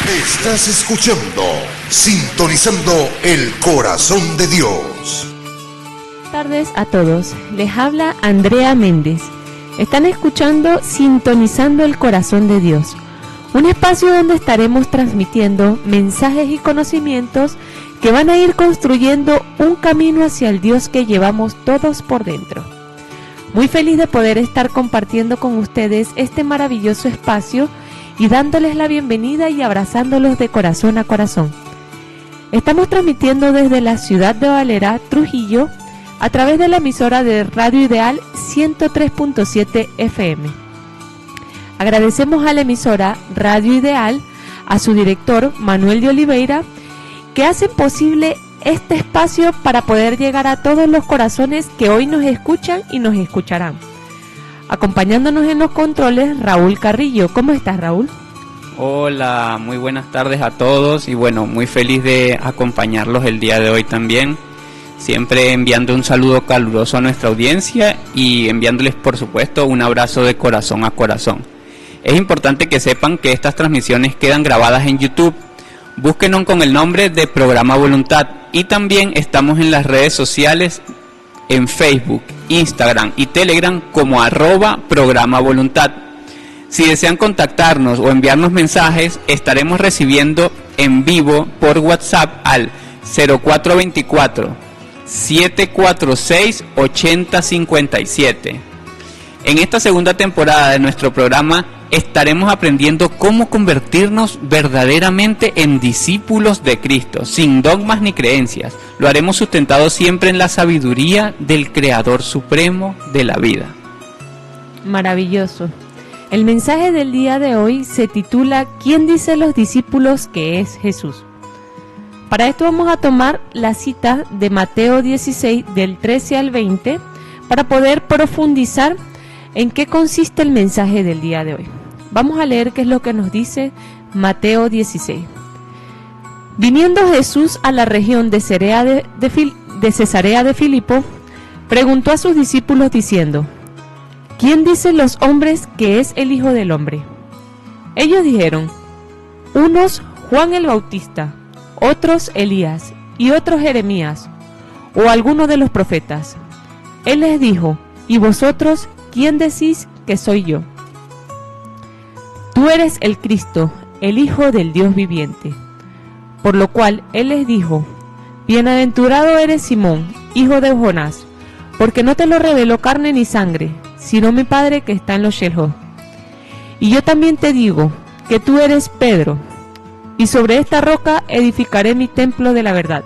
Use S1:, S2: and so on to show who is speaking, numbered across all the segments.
S1: Estás escuchando, sintonizando el corazón de Dios.
S2: Buenas tardes a todos. Les habla Andrea Méndez. Están escuchando Sintonizando el Corazón de Dios, un espacio donde estaremos transmitiendo mensajes y conocimientos que van a ir construyendo un camino hacia el Dios que llevamos todos por dentro. Muy feliz de poder estar compartiendo con ustedes este maravilloso espacio y dándoles la bienvenida y abrazándolos de corazón a corazón. Estamos transmitiendo desde la ciudad de Valera, Trujillo, a través de la emisora de Radio Ideal 103.7 FM. Agradecemos a la emisora Radio Ideal, a su director Manuel de Oliveira, que hacen posible este espacio para poder llegar a todos los corazones que hoy nos escuchan y nos escucharán. Acompañándonos en los controles, Raúl Carrillo. ¿Cómo estás, Raúl?
S3: Hola, muy buenas tardes a todos y bueno, muy feliz de acompañarlos el día de hoy también. Siempre enviando un saludo caluroso a nuestra audiencia y enviándoles, por supuesto, un abrazo de corazón a corazón. Es importante que sepan que estas transmisiones quedan grabadas en YouTube. Búsquenos con el nombre de Programa Voluntad y también estamos en las redes sociales en Facebook, Instagram y Telegram como @Programa Voluntad. Si desean contactarnos o enviarnos mensajes, estaremos recibiendo en vivo por WhatsApp al 0424-746-8057. En esta segunda temporada de nuestro programa estaremos aprendiendo cómo convertirnos verdaderamente en discípulos de Cristo, sin dogmas ni creencias. Lo haremos sustentado siempre en la sabiduría del Creador Supremo de la vida.
S2: Maravilloso. El mensaje del día de hoy se titula ¿Quién dice los discípulos que es Jesús? Para esto vamos a tomar la cita de Mateo 16 del 13 al 20 para poder profundizar en qué consiste el mensaje del día de hoy. Vamos a leer qué es lo que nos dice Mateo 16. Viniendo Jesús a la región de Cesarea de Filipo, preguntó a sus discípulos diciendo: ¿Quién dicen los hombres que es el Hijo del Hombre? Ellos dijeron: unos Juan el Bautista, otros Elías y otros Jeremías o alguno de los profetas. Él les dijo: ¿y vosotros quién decís que soy yo? Tú eres el Cristo, el Hijo del Dios viviente. Por lo cual él les dijo: bienaventurado eres Simón, hijo de Jonás, porque no te lo reveló carne ni sangre, sino mi Padre que está en los cielos. Y yo también te digo que tú eres Pedro, y sobre esta roca edificaré mi templo de la verdad,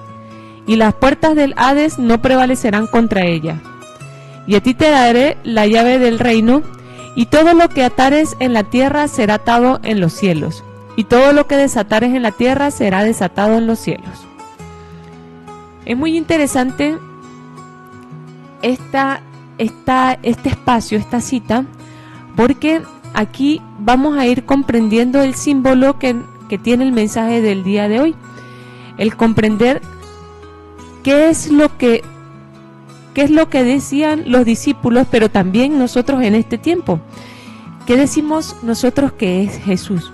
S2: y las puertas del Hades no prevalecerán contra ella. Y a ti te daré la llave del reino, y todo lo que atares en la tierra será atado en los cielos, y todo lo que desatares en la tierra será desatado en los cielos. Es muy interesante este espacio, esta cita, porque aquí vamos a ir comprendiendo el símbolo que tiene el mensaje del día de hoy. El comprender qué es lo que decían los discípulos, pero también nosotros en este tiempo. ¿Qué decimos nosotros que es Jesús?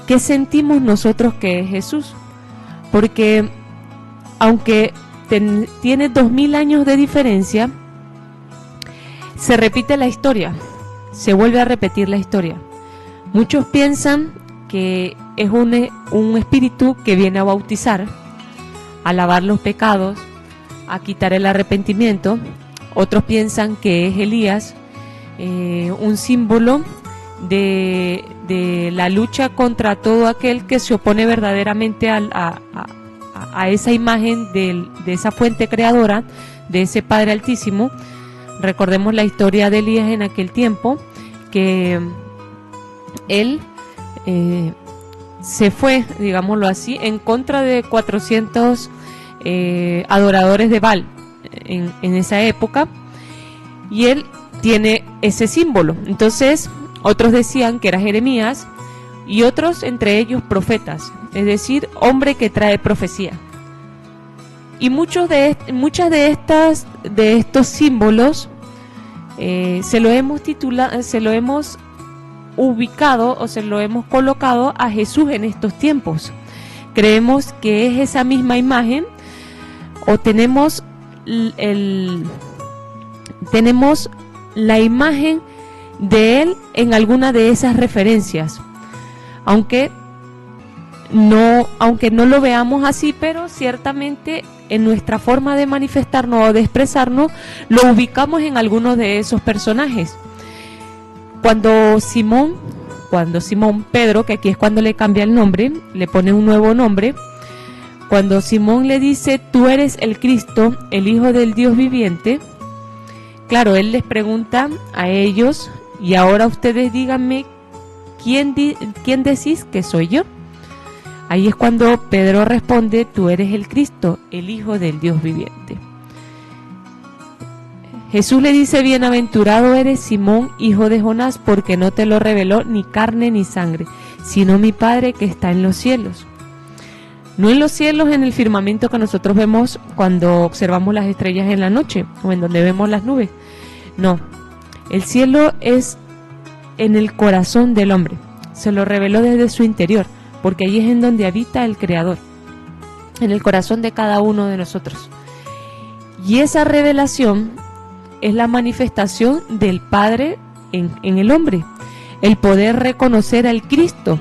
S2: ¿Qué sentimos nosotros que es Jesús? Porque aunque tiene 2000 años de diferencia, se repite la historia, se vuelve a repetir la historia. Muchos piensan que es un espíritu que viene a bautizar, a lavar los pecados, a quitar el arrepentimiento. Otros piensan que es Elías, un símbolo de la lucha contra todo aquel que se opone verdaderamente a esa imagen de esa fuente creadora, de ese Padre Altísimo. Recordemos la historia de Elías en aquel tiempo, que él se fue, digámoslo así, en contra de 400 adoradores de Baal en esa época, y él tiene ese símbolo. Entonces otros decían que era Jeremías y otros, entre ellos, profetas, es decir, hombre que trae profecía. Y muchas de estos símbolos se lo hemos ubicado o se lo hemos colocado a Jesús en estos tiempos. Creemos que es esa misma imagen, o tenemos la imagen de él en alguna de esas referencias, aunque no lo veamos así, pero ciertamente en nuestra forma de manifestarnos o de expresarnos lo ubicamos en algunos de esos personajes. Cuando Simón Pedro, que aquí es cuando le cambia el nombre, le pone un nuevo nombre, cuando Simón le dice: tú eres el Cristo, el Hijo del Dios viviente, claro, él les pregunta a ellos: y ahora ustedes díganme, ¿quién decís que soy yo? Ahí es cuando Pedro responde: tú eres el Cristo, el Hijo del Dios viviente. Jesús le dice: bienaventurado eres, Simón, hijo de Jonás, porque no te lo reveló ni carne ni sangre, sino mi Padre que está en los cielos. No en los cielos, en el firmamento que nosotros vemos cuando observamos las estrellas en la noche, o en donde vemos las nubes. No, el cielo es en el corazón del hombre. Se lo reveló desde su interior, porque allí es en donde habita el Creador, en el corazón de cada uno de nosotros. Y esa revelación es la manifestación del Padre en el hombre, el poder reconocer al Cristo.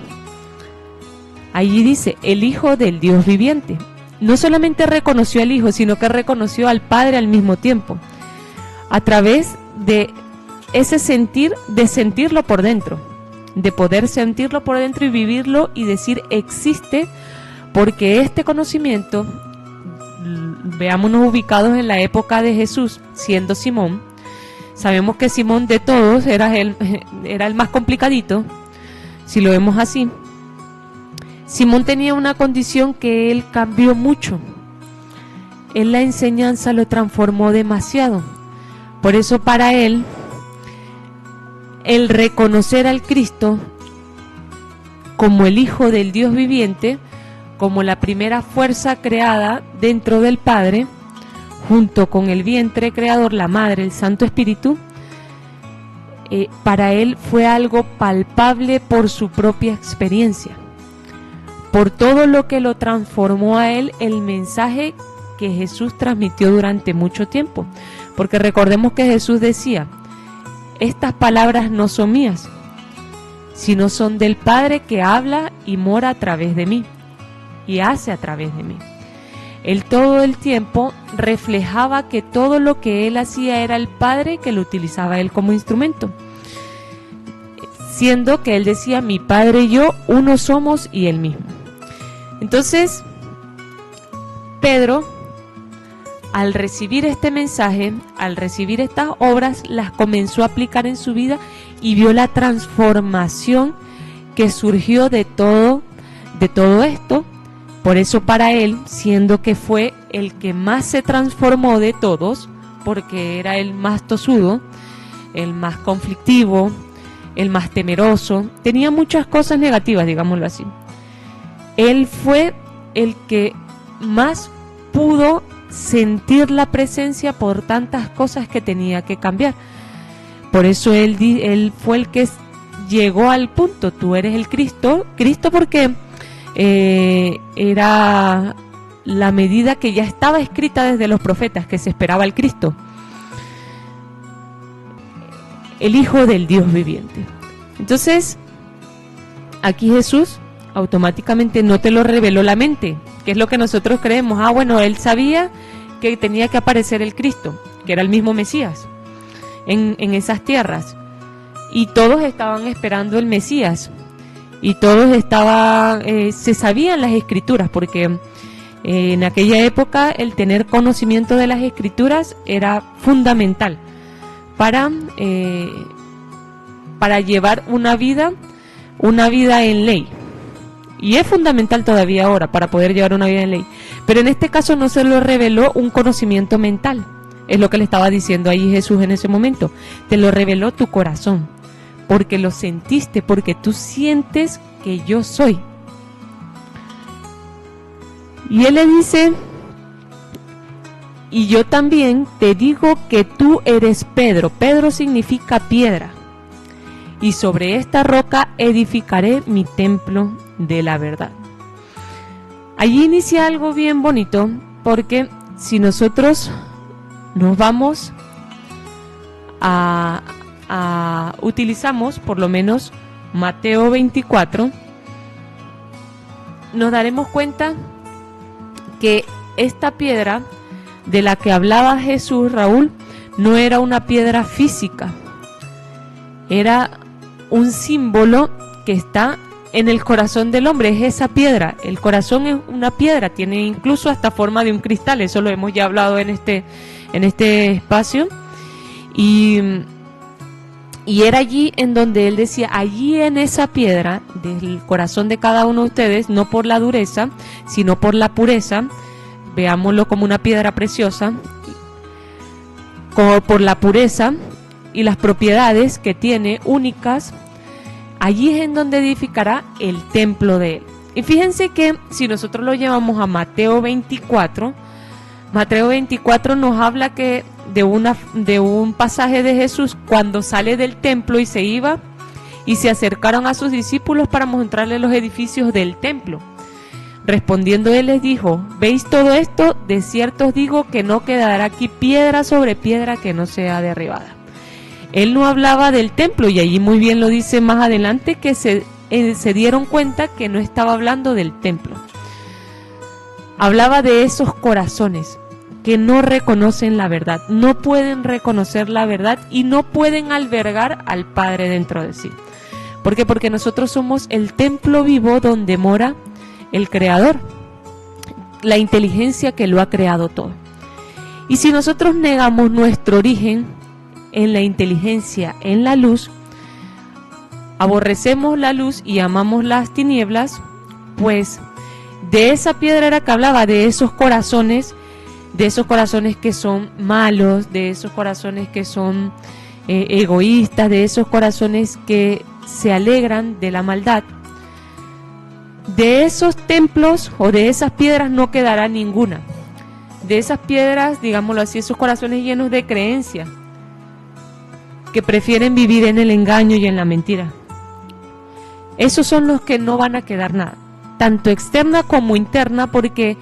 S2: Allí dice: el Hijo del Dios viviente. No solamente reconoció al Hijo, sino que reconoció al Padre al mismo tiempo, a través de ese sentir, de sentirlo por dentro, de poder sentirlo por dentro y vivirlo y decir: existe, porque este conocimiento, veámonos ubicados en la época de Jesús, siendo Simón. Sabemos que Simón de todos era el más complicadito, si lo vemos así. Simón tenía una condición que él cambió mucho. En la enseñanza lo transformó demasiado. Por eso para él, el reconocer al Cristo como el Hijo del Dios viviente, como la primera fuerza creada dentro del Padre, junto con el vientre creador, la Madre, el Santo Espíritu, para él fue algo palpable por su propia experiencia, por todo lo que lo transformó a él, el mensaje que Jesús transmitió durante mucho tiempo. Porque recordemos que Jesús decía: estas palabras no son mías, sino son del Padre que habla y mora a través de mí, y hace a través de mí. Él todo el tiempo reflejaba que todo lo que él hacía era el Padre que lo utilizaba él como instrumento, siendo que él decía: mi Padre y yo, uno somos y él mismo. Entonces, Pedro, al recibir este mensaje, al recibir estas obras, las comenzó a aplicar en su vida y vio la transformación que surgió de todo esto. Por eso para él, siendo que fue el que más se transformó de todos, porque era el más tosudo, el más conflictivo, el más temeroso, tenía muchas cosas negativas, digámoslo así. Él fue el que más pudo sentir la presencia por tantas cosas que tenía que cambiar. Por eso él fue el que llegó al punto: tú eres el Cristo. Cristo porque era la medida que ya estaba escrita desde los profetas, que se esperaba el Cristo, el Hijo del Dios viviente. Entonces, aquí Jesús automáticamente no te lo reveló la mente, que es lo que nosotros creemos. Bueno, él sabía que tenía que aparecer el Cristo, que era el mismo Mesías en esas tierras, y todos estaban esperando el Mesías, y todos se sabían las Escrituras, porque en aquella época el tener conocimiento de las Escrituras era fundamental para llevar una vida en ley. Y es fundamental todavía ahora para poder llevar una vida en ley. Pero en este caso no se lo reveló un conocimiento mental. Es lo que le estaba diciendo ahí Jesús en ese momento. Te lo reveló tu corazón, porque lo sentiste, porque tú sientes que yo soy. Y él le dice: y yo también te digo que tú eres Pedro. Pedro significa piedra. y sobre esta roca edificaré mi templo de la verdad. Allí inicia algo bien bonito, porque si nosotros nos vamos utilizamos por lo menos Mateo 24, nos daremos cuenta que esta piedra de la que hablaba Jesús, Raúl, no era una piedra física, era un símbolo que está en el corazón del hombre, es esa piedra. El corazón es una piedra, tiene incluso hasta forma de un cristal, eso lo hemos ya hablado en este espacio. Y era allí en donde él decía, allí en esa piedra del corazón de cada uno de ustedes, no por la dureza, sino por la pureza, veámoslo como una piedra preciosa, como por la pureza y las propiedades que tiene únicas, allí es en donde edificará el templo de él. Y fíjense que si nosotros lo llevamos a Mateo 24, Mateo 24 nos habla que de un pasaje de Jesús cuando sale del templo y se iba, y se acercaron a sus discípulos para mostrarles los edificios del templo. Respondiendo él les dijo, ¿veis todo esto? De cierto os digo que no quedará aquí piedra sobre piedra que no sea derribada. Él no hablaba del templo, y allí muy bien lo dice más adelante, que se dieron cuenta que no estaba hablando del templo. Hablaba de esos corazones que no reconocen la verdad, no pueden reconocer la verdad y no pueden albergar al Padre dentro de sí. ¿Por qué? Porque nosotros somos el templo vivo donde mora el Creador, la inteligencia que lo ha creado todo. Y si nosotros negamos nuestro origen en la inteligencia, en la luz, aborrecemos la luz y amamos las tinieblas, pues de esa piedra era que hablaba, de esos corazones que son malos, de esos corazones que son egoístas, de esos corazones que se alegran de la maldad. De esos templos o de esas piedras no quedará ninguna. De esas piedras, digámoslo así, esos corazones llenos de creencia, que prefieren vivir en el engaño y en la mentira. Esos son los que no van a quedar nada, tanto externa como interna, porque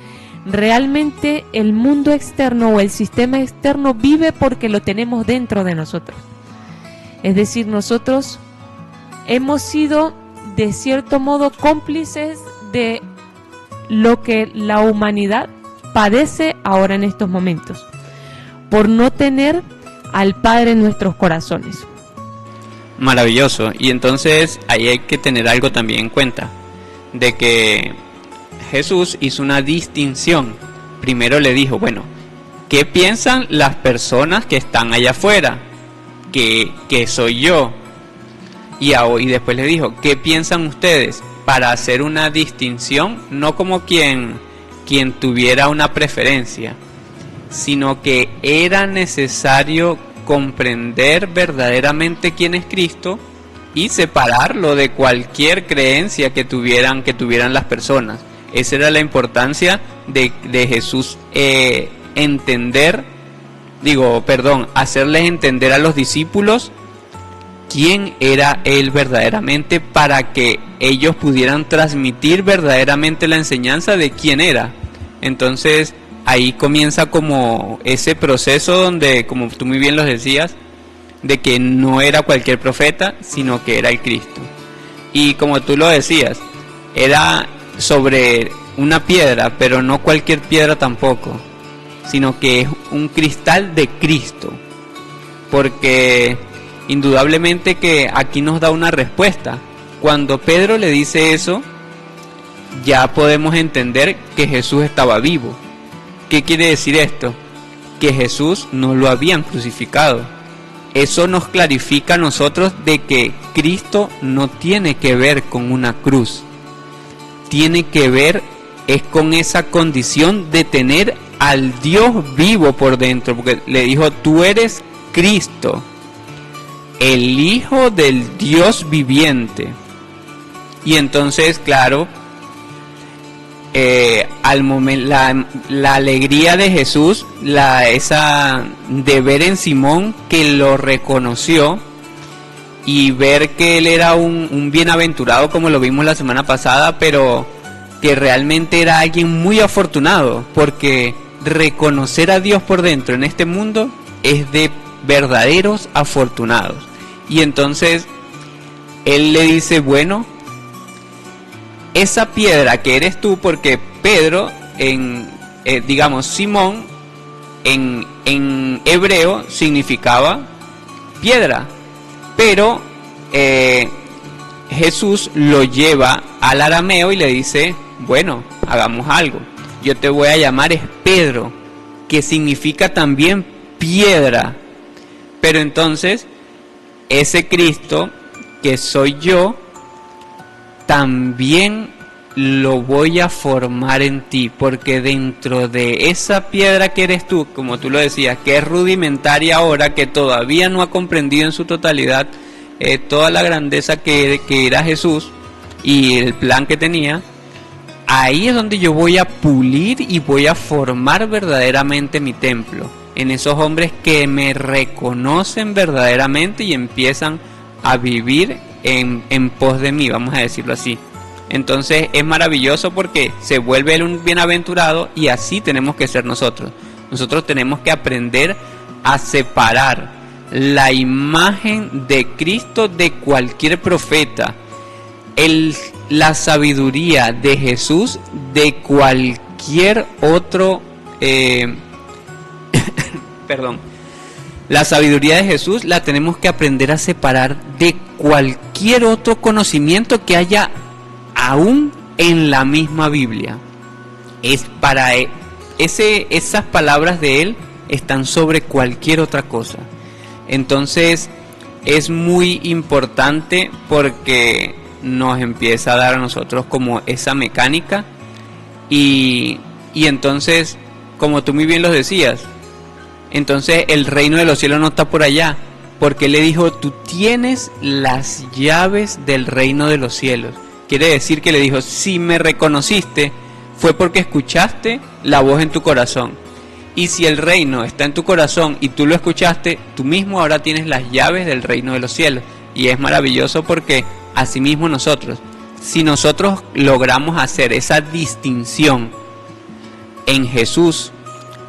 S2: realmente el mundo externo o el sistema externo vive porque lo tenemos dentro de nosotros. Es decir, nosotros hemos sido de cierto modo cómplices de lo que la humanidad padece ahora en estos momentos, por no tener al Padre en nuestros corazones.
S3: Maravilloso. Y entonces ahí hay que tener algo también en cuenta, de que Jesús hizo una distinción. Primero le dijo, bueno, ¿qué piensan las personas que están allá afuera? Que soy yo. Y después le dijo, ¿qué piensan ustedes? Para hacer una distinción, no como quien tuviera una preferencia, sino que era necesario comprender verdaderamente quién es Cristo y separarlo de cualquier creencia que tuvieran las personas. Esa era la importancia de Jesús, hacerles entender a los discípulos quién era Él verdaderamente, para que ellos pudieran transmitir verdaderamente la enseñanza de quién era. Entonces ahí comienza como ese proceso donde, como tú muy bien lo decías, de que no era cualquier profeta, sino que era el Cristo. Y como tú lo decías, era sobre una piedra, pero no cualquier piedra tampoco, sino que es un cristal de Cristo, porque indudablemente que aquí nos da una respuesta. Cuando Pedro le dice eso, ya podemos entender que Jesús estaba vivo. ¿Qué quiere decir esto? Que Jesús no lo habían crucificado. Eso nos clarifica a nosotros de que Cristo no tiene que ver con una cruz. Tiene que ver es con esa condición de tener al Dios vivo por dentro, porque le dijo, tú eres Cristo, el Hijo del Dios viviente. Y entonces, claro, al momento, la alegría de Jesús, esa de ver en Simón que lo reconoció, y ver que él era un bienaventurado, como lo vimos la semana pasada, pero que realmente era alguien muy afortunado, porque reconocer a Dios por dentro en este mundo es de verdaderos afortunados. Y entonces él le dice, bueno, esa piedra que eres tú, porque Pedro, digamos Simón, en hebreo significaba piedra, pero Jesús lo lleva al arameo y le dice, bueno, hagamos algo, yo te voy a llamar es Pedro, que significa también piedra. Pero entonces ese Cristo que soy yo, también lo voy a formar en ti, porque dentro de esa piedra que eres tú, como tú lo decías, que es rudimentaria ahora, que todavía no ha comprendido en su totalidad toda la grandeza que era Jesús y el plan que tenía, ahí es donde yo voy a pulir y voy a formar verdaderamente mi templo, en esos hombres que me reconocen verdaderamente y empiezan a vivir en pos de mí, vamos a decirlo así. Entonces es maravilloso porque se vuelve él un bienaventurado, y así tenemos que ser nosotros. Nosotros tenemos que aprender a separar la imagen de Cristo de cualquier profeta, la sabiduría de Jesús de cualquier otro perdón. La sabiduría de Jesús la tenemos que aprender a separar de cualquier otro conocimiento que haya aún en la misma Biblia. Es para esas palabras de él están sobre cualquier otra cosa. Entonces es muy importante porque nos empieza a dar a nosotros como esa mecánica, y entonces, como tú muy bien lo decías, entonces el reino de los cielos no está por allá, porque él le dijo, tú tienes las llaves del reino de los cielos. Quiere decir que le dijo, si me reconociste fue porque escuchaste la voz en tu corazón, y si el reino está en tu corazón y tú lo escuchaste, tú mismo ahora tienes las llaves del reino de los cielos. Y es maravilloso porque asimismo nosotros, si nosotros logramos hacer esa distinción en Jesús,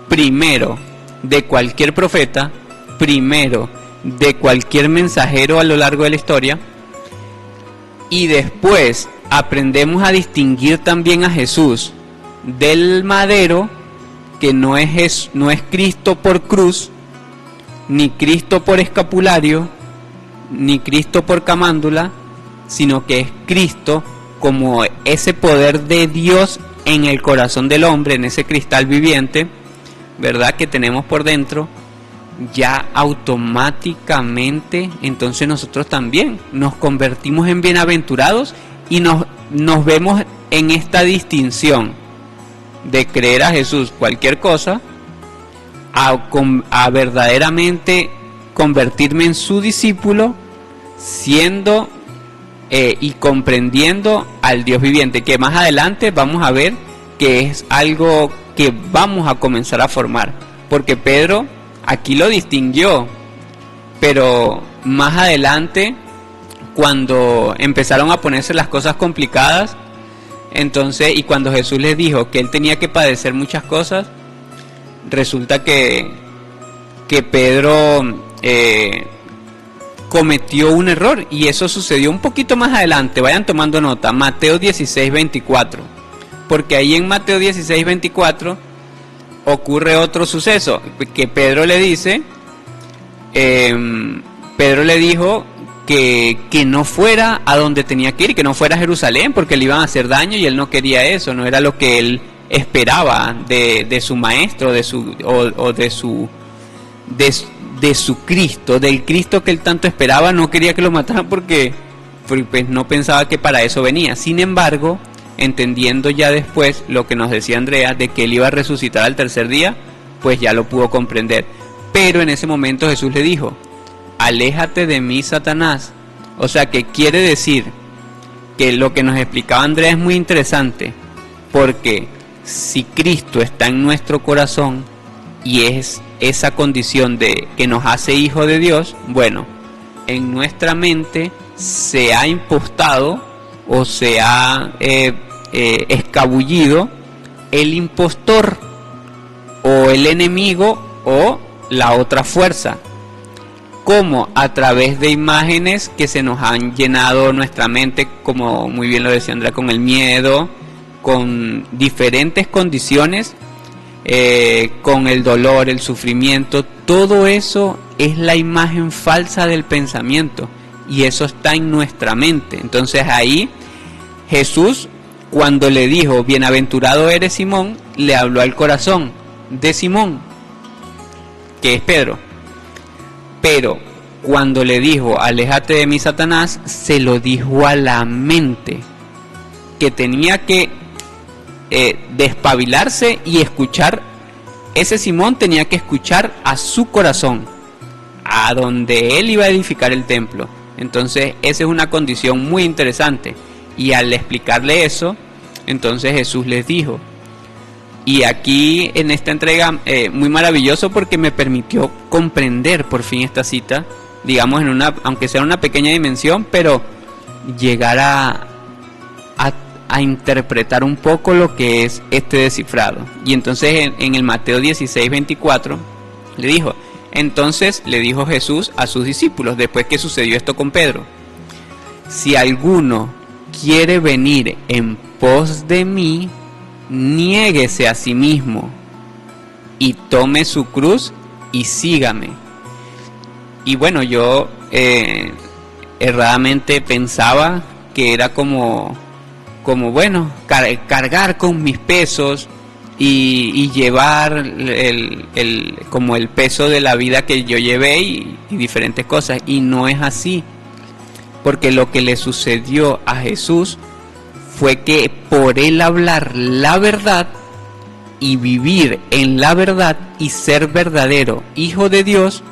S3: primero de cualquier profeta, primero de cualquier mensajero a lo largo de la historia, y después aprendemos a distinguir también a Jesús del madero, que no es Cristo por cruz, ni Cristo por escapulario, ni Cristo por camándula, sino que es Cristo como ese poder de Dios en el corazón del hombre, en ese cristal viviente, ¿verdad?, que tenemos por dentro. Ya automáticamente entonces nosotros también nos convertimos en bienaventurados, y nos vemos en esta distinción de creer a Jesús cualquier cosa a verdaderamente convertirme en su discípulo, siendo y comprendiendo al Dios viviente, que más adelante vamos a ver que es algo que vamos a comenzar a formar, porque Pedro aquí lo distinguió, pero más adelante, cuando empezaron a ponerse las cosas complicadas, entonces, y cuando Jesús les dijo que él tenía que padecer muchas cosas, resulta que Pedro cometió un error, y eso sucedió un poquito más adelante. Vayan tomando nota, Mateo 16:24, porque ahí en Mateo 16:24 ocurre otro suceso, que Pedro le dice, Pedro le dijo que no fuera a donde tenía que ir, que no fuera a Jerusalén, porque le iban a hacer daño, y él no quería eso, no era lo que él esperaba de su maestro, de su Cristo, del Cristo que él tanto esperaba. No quería que lo mataran porque pues no pensaba que para eso venía. Sin embargo, entendiendo ya después lo que nos decía Andrea, de que él iba a resucitar al tercer día, pues ya lo pudo comprender. Pero en ese momento Jesús le dijo, aléjate de mí, Satanás. O sea, que quiere decir que lo que nos explicaba Andrea es muy interesante, porque si Cristo está en nuestro corazón y es esa condición de que nos hace hijo de Dios, bueno, en nuestra mente se ha impostado o se ha escabullido el impostor o el enemigo o la otra fuerza, como a través de imágenes que se nos han llenado nuestra mente, como muy bien lo decía Andrea, con el miedo, con diferentes condiciones, con el dolor, el sufrimiento. Todo eso es la imagen falsa del pensamiento y eso está en nuestra mente. Entonces ahí Jesús, cuando le dijo bienaventurado eres Simón, le habló al corazón de Simón, que es Pedro. Pero cuando le dijo aléjate de mí, Satanás, se lo dijo a la mente, que tenía que despabilarse y escuchar. Ese Simón tenía que escuchar a su corazón, a donde él iba a edificar el templo. Entonces esa es una condición muy interesante, y al explicarle eso, entonces Jesús les dijo, y aquí en esta entrega muy maravilloso, porque me permitió comprender por fin esta cita, digamos en una, aunque sea una pequeña dimensión, pero llegar a interpretar un poco lo que es este descifrado. Y entonces en el Mateo 16:24 le dijo, entonces le dijo Jesús a sus discípulos, después que sucedió esto con Pedro, si alguno quiere venir en pos de mí, niéguese a sí mismo y tome su cruz y sígame. Y bueno, yo erradamente pensaba que era como bueno, cargar con mis pesos y llevar como el peso de la vida que yo llevé y diferentes cosas, y no es así, porque lo que le sucedió a Jesús fue que por él hablar la verdad y vivir en la verdad y ser verdadero hijo de Dios,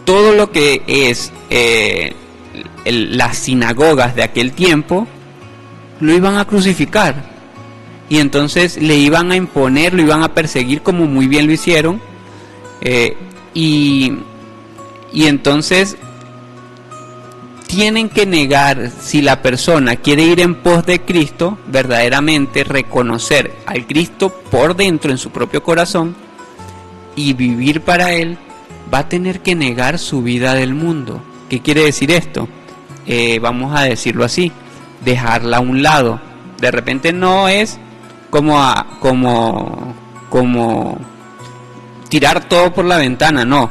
S3: todo lo que es las sinagogas de aquel tiempo lo iban a crucificar, y entonces le iban a imponer, lo iban a perseguir, como muy bien lo hicieron, y entonces tienen que negar, si la persona quiere ir en pos de Cristo, verdaderamente reconocer al Cristo por dentro en su propio corazón y vivir para Él, va a tener que negar su vida del mundo. ¿Qué quiere decir esto? Vamos a decirlo así, dejarla a un lado. De repente no es como tirar todo por la ventana, no.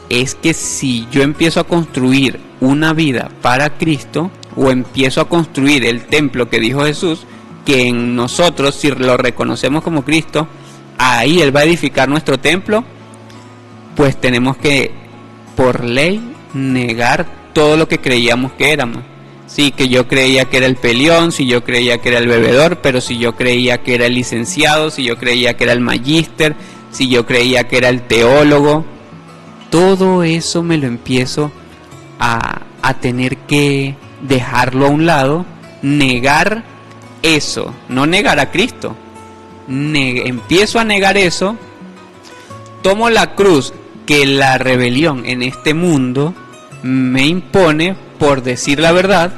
S3: Es que si yo empiezo a construir una vida para Cristo, o empiezo a construir el templo que dijo Jesús, que en nosotros, si lo reconocemos como Cristo, ahí Él va a edificar nuestro templo, pues tenemos que, por ley, negar todo lo que creíamos que éramos. Sí, que yo creía que era el peleón, si yo creía que era el bebedor, pero si yo creía que era el licenciado, si yo creía que era el magíster, si yo creía que era el teólogo, todo eso me lo empiezo a tener que dejarlo a un lado, negar eso, no negar a Cristo, empiezo a negar eso, tomo la cruz que la rebelión en este mundo me impone por decir la verdad,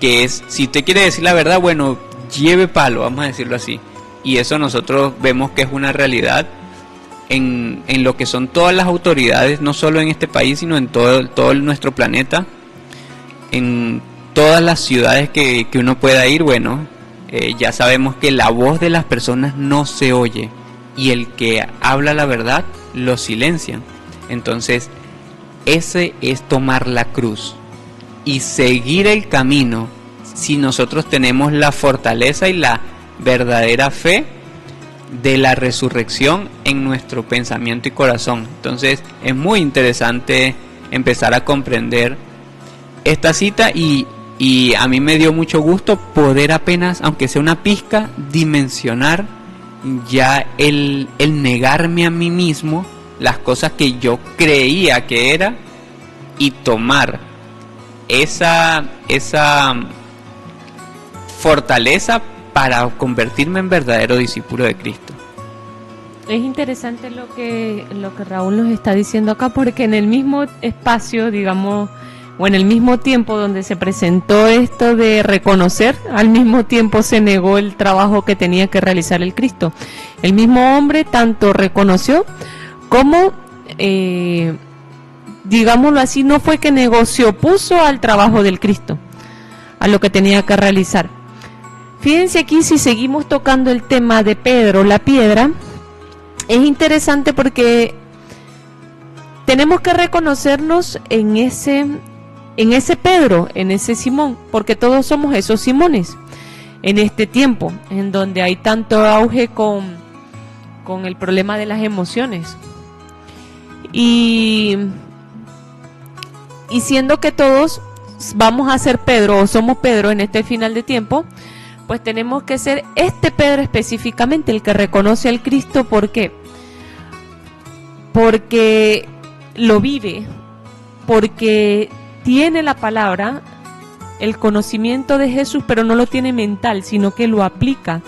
S3: que es, si usted quiere decir la verdad, bueno, lleve palo, vamos a decirlo así, y eso nosotros vemos que es una realidad en lo que son todas las autoridades, no solo en este país, sino en todo nuestro planeta, en todas las ciudades que uno pueda ir. Bueno, ya sabemos que la voz de las personas no se oye, y el que habla la verdad lo silencian. Entonces, ese es tomar la cruz y seguir el camino, si nosotros tenemos la fortaleza y la verdadera fe de la resurrección en nuestro pensamiento y corazón. Entonces es muy interesante empezar a comprender esta cita, y a mí me dio mucho gusto poder apenas, aunque sea una pizca, dimensionar ya el negarme a mí mismo las cosas que yo creía que era, y tomar esa fortaleza para convertirme en verdadero discípulo de Cristo.
S2: Es interesante lo que Raúl nos está diciendo acá, porque en el mismo espacio, digamos, o en el mismo tiempo donde se presentó esto de reconocer, al mismo tiempo se negó el trabajo que tenía que realizar el Cristo. El mismo hombre tanto reconoció como, digámoslo así, no fue que negó, se opuso al trabajo del Cristo, a lo que tenía que realizar. Fíjense aquí, si seguimos tocando el tema de Pedro, la piedra, es interesante porque tenemos que reconocernos en ese Pedro, en ese Simón, porque todos somos esos Simones en este tiempo, en donde hay tanto auge con el problema de las emociones. Y siendo que todos vamos a ser Pedro o somos Pedro en este final de tiempo, pues tenemos que ser este Pedro específicamente, el que reconoce al Cristo. ¿Por qué? Porque lo vive, porque tiene la palabra, el conocimiento de Jesús, pero no lo tiene mental, sino que lo aplica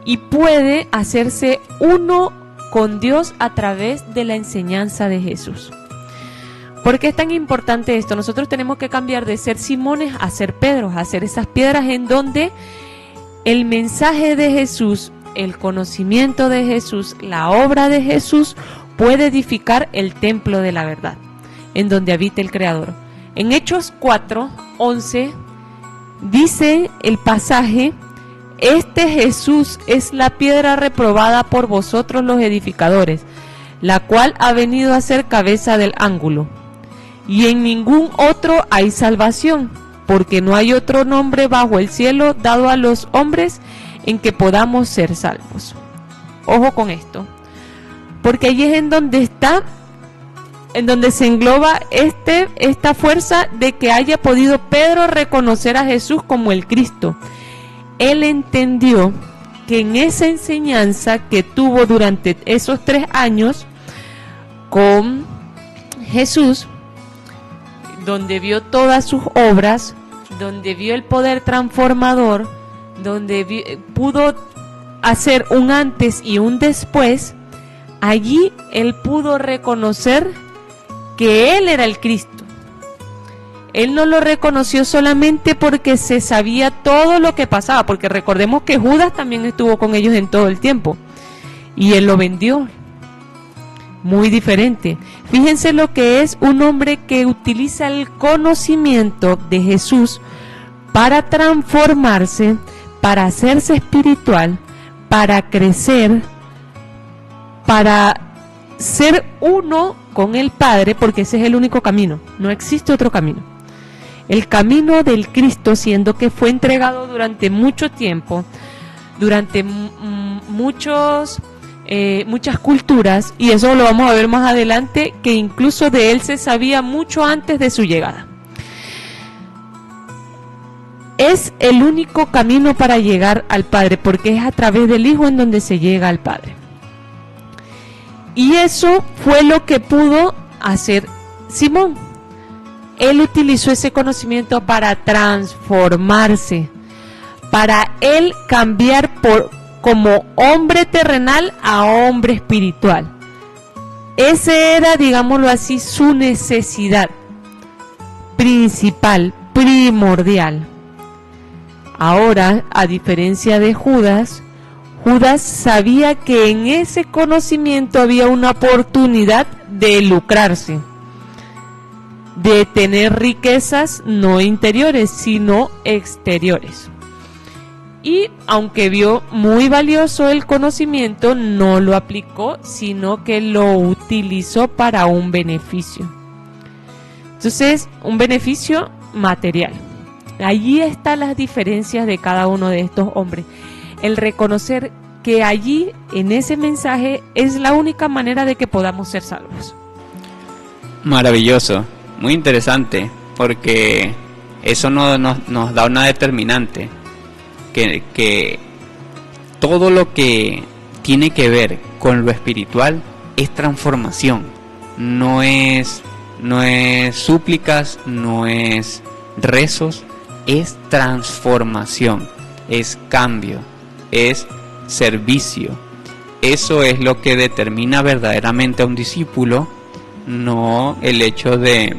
S2: y puede hacerse uno con Dios a través de la enseñanza de Jesús. ¿Por qué es tan importante esto? Nosotros tenemos que cambiar de ser Simones a ser Pedros, a ser esas piedras en donde el mensaje de Jesús, el conocimiento de Jesús, la obra de Jesús puede edificar el templo de la verdad, en donde habita el Creador. En Hechos 4:11 dice el pasaje: este Jesús es la piedra reprobada por vosotros los edificadores, la cual ha venido a ser cabeza del ángulo. Y en ningún otro hay salvación, porque no hay otro nombre bajo el cielo dado a los hombres en que podamos ser salvos. Ojo con esto, porque allí es en donde se engloba esta fuerza de que haya podido Pedro reconocer a Jesús como el Cristo. Él entendió que en esa enseñanza que tuvo durante esos 3 años con Jesús, donde vio todas sus obras, donde vio el poder transformador, donde pudo hacer un antes y un después, allí él pudo reconocer que él era el Cristo. Él no lo reconoció solamente porque se sabía todo lo que pasaba, porque recordemos que Judas también estuvo con ellos en todo el tiempo, y él lo vendió. Muy diferente. Fíjense lo que es un hombre que utiliza el conocimiento de Jesús para transformarse, para hacerse espiritual, para crecer, para ser uno con el Padre, porque ese es el único camino, no existe otro camino. El camino del Cristo, siendo que fue entregado durante mucho tiempo, durante muchas culturas, y eso lo vamos a ver más adelante, que incluso de él se sabía mucho antes de su llegada. Es el único camino para llegar al Padre, porque es a través del Hijo en donde se llega al Padre. Y eso fue lo que pudo hacer Simón. Él utilizó ese conocimiento para transformarse, para él cambiar como hombre terrenal a hombre espiritual. Ese era, digámoslo así, su necesidad principal, primordial. Ahora, a diferencia de Judas, Judas sabía que en ese conocimiento había una oportunidad de lucrarse, de tener riquezas no interiores, sino exteriores. Y aunque vio muy valioso el conocimiento, no lo aplicó, sino que lo utilizó para un beneficio. Entonces, un beneficio material. Allí están las diferencias de cada uno de estos hombres. El reconocer que allí, en ese mensaje, es la única manera de que podamos ser salvos.
S3: Maravilloso, muy interesante, porque eso nos da una determinante. Que todo lo que tiene que ver con lo espiritual es transformación, no es súplicas, no es rezos, es transformación, es cambio, es servicio, eso es lo que determina verdaderamente a un discípulo, no el hecho de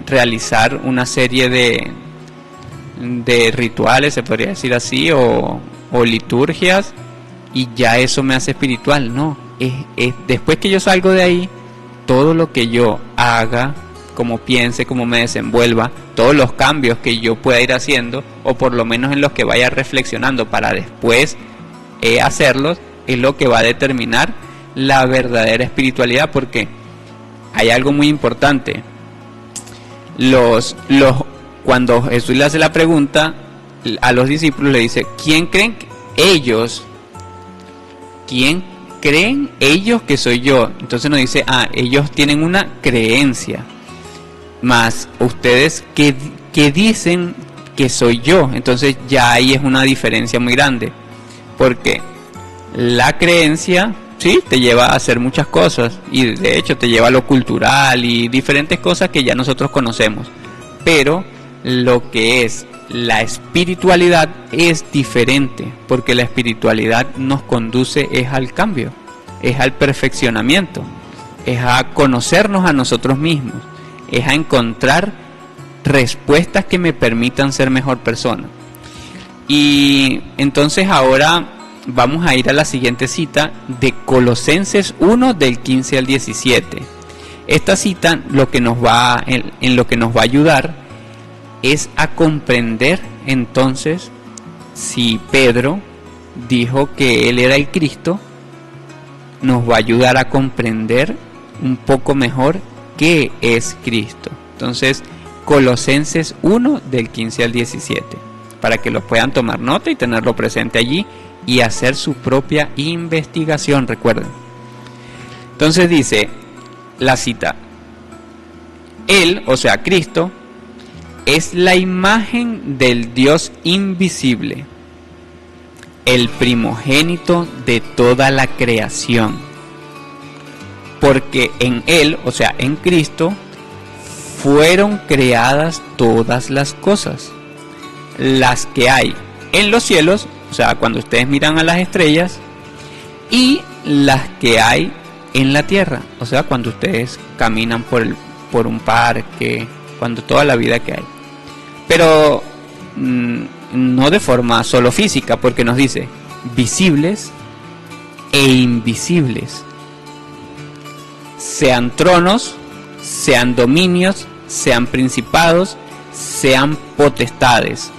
S3: realizar una serie de rituales, se podría decir así, o liturgias, y ya eso me hace espiritual. No, es después que yo salgo de ahí, todo lo que yo haga, como piense, como me desenvuelva, todos los cambios que yo pueda ir haciendo, o por lo menos en los que vaya reflexionando para después hacerlos, es lo que va a determinar la verdadera espiritualidad. Porque hay algo muy importante. Cuando Jesús le hace la pregunta a los discípulos, le dice: ¿quién creen ellos que soy yo? Entonces nos dice: ellos tienen una creencia, mas ustedes ¿qué dicen que soy yo? Entonces ya ahí es una diferencia muy grande, porque la creencia sí te lleva a hacer muchas cosas, y de hecho te lleva a lo cultural y diferentes cosas que ya nosotros conocemos, pero lo que es la espiritualidad es diferente, porque la espiritualidad nos conduce es al cambio, es al perfeccionamiento, es a conocernos a nosotros mismos, es a encontrar respuestas que me permitan ser mejor persona. Y entonces ahora vamos a ir a la siguiente cita de Colosenses 1 del 15 al 17. Esta cita en lo que nos va a ayudar es a comprender entonces, si Pedro dijo que él era el Cristo, nos va a ayudar a comprender un poco mejor qué es Cristo. Entonces, Colosenses 1 del 15 al 17, para que los puedan tomar nota y tenerlo presente allí y hacer su propia investigación, recuerden. Entonces dice la cita: Él, o sea Cristo, es la imagen del Dios invisible, el primogénito de toda la creación, porque en Él, o sea en Cristo, fueron creadas todas las cosas, las que hay en los cielos, o sea cuando ustedes miran a las estrellas, y las que hay en la tierra, o sea cuando ustedes caminan por un parque, cuando toda la vida que hay. Pero no de forma solo física, porque nos dice visibles e invisibles, sean tronos, sean dominios, sean principados, sean potestades.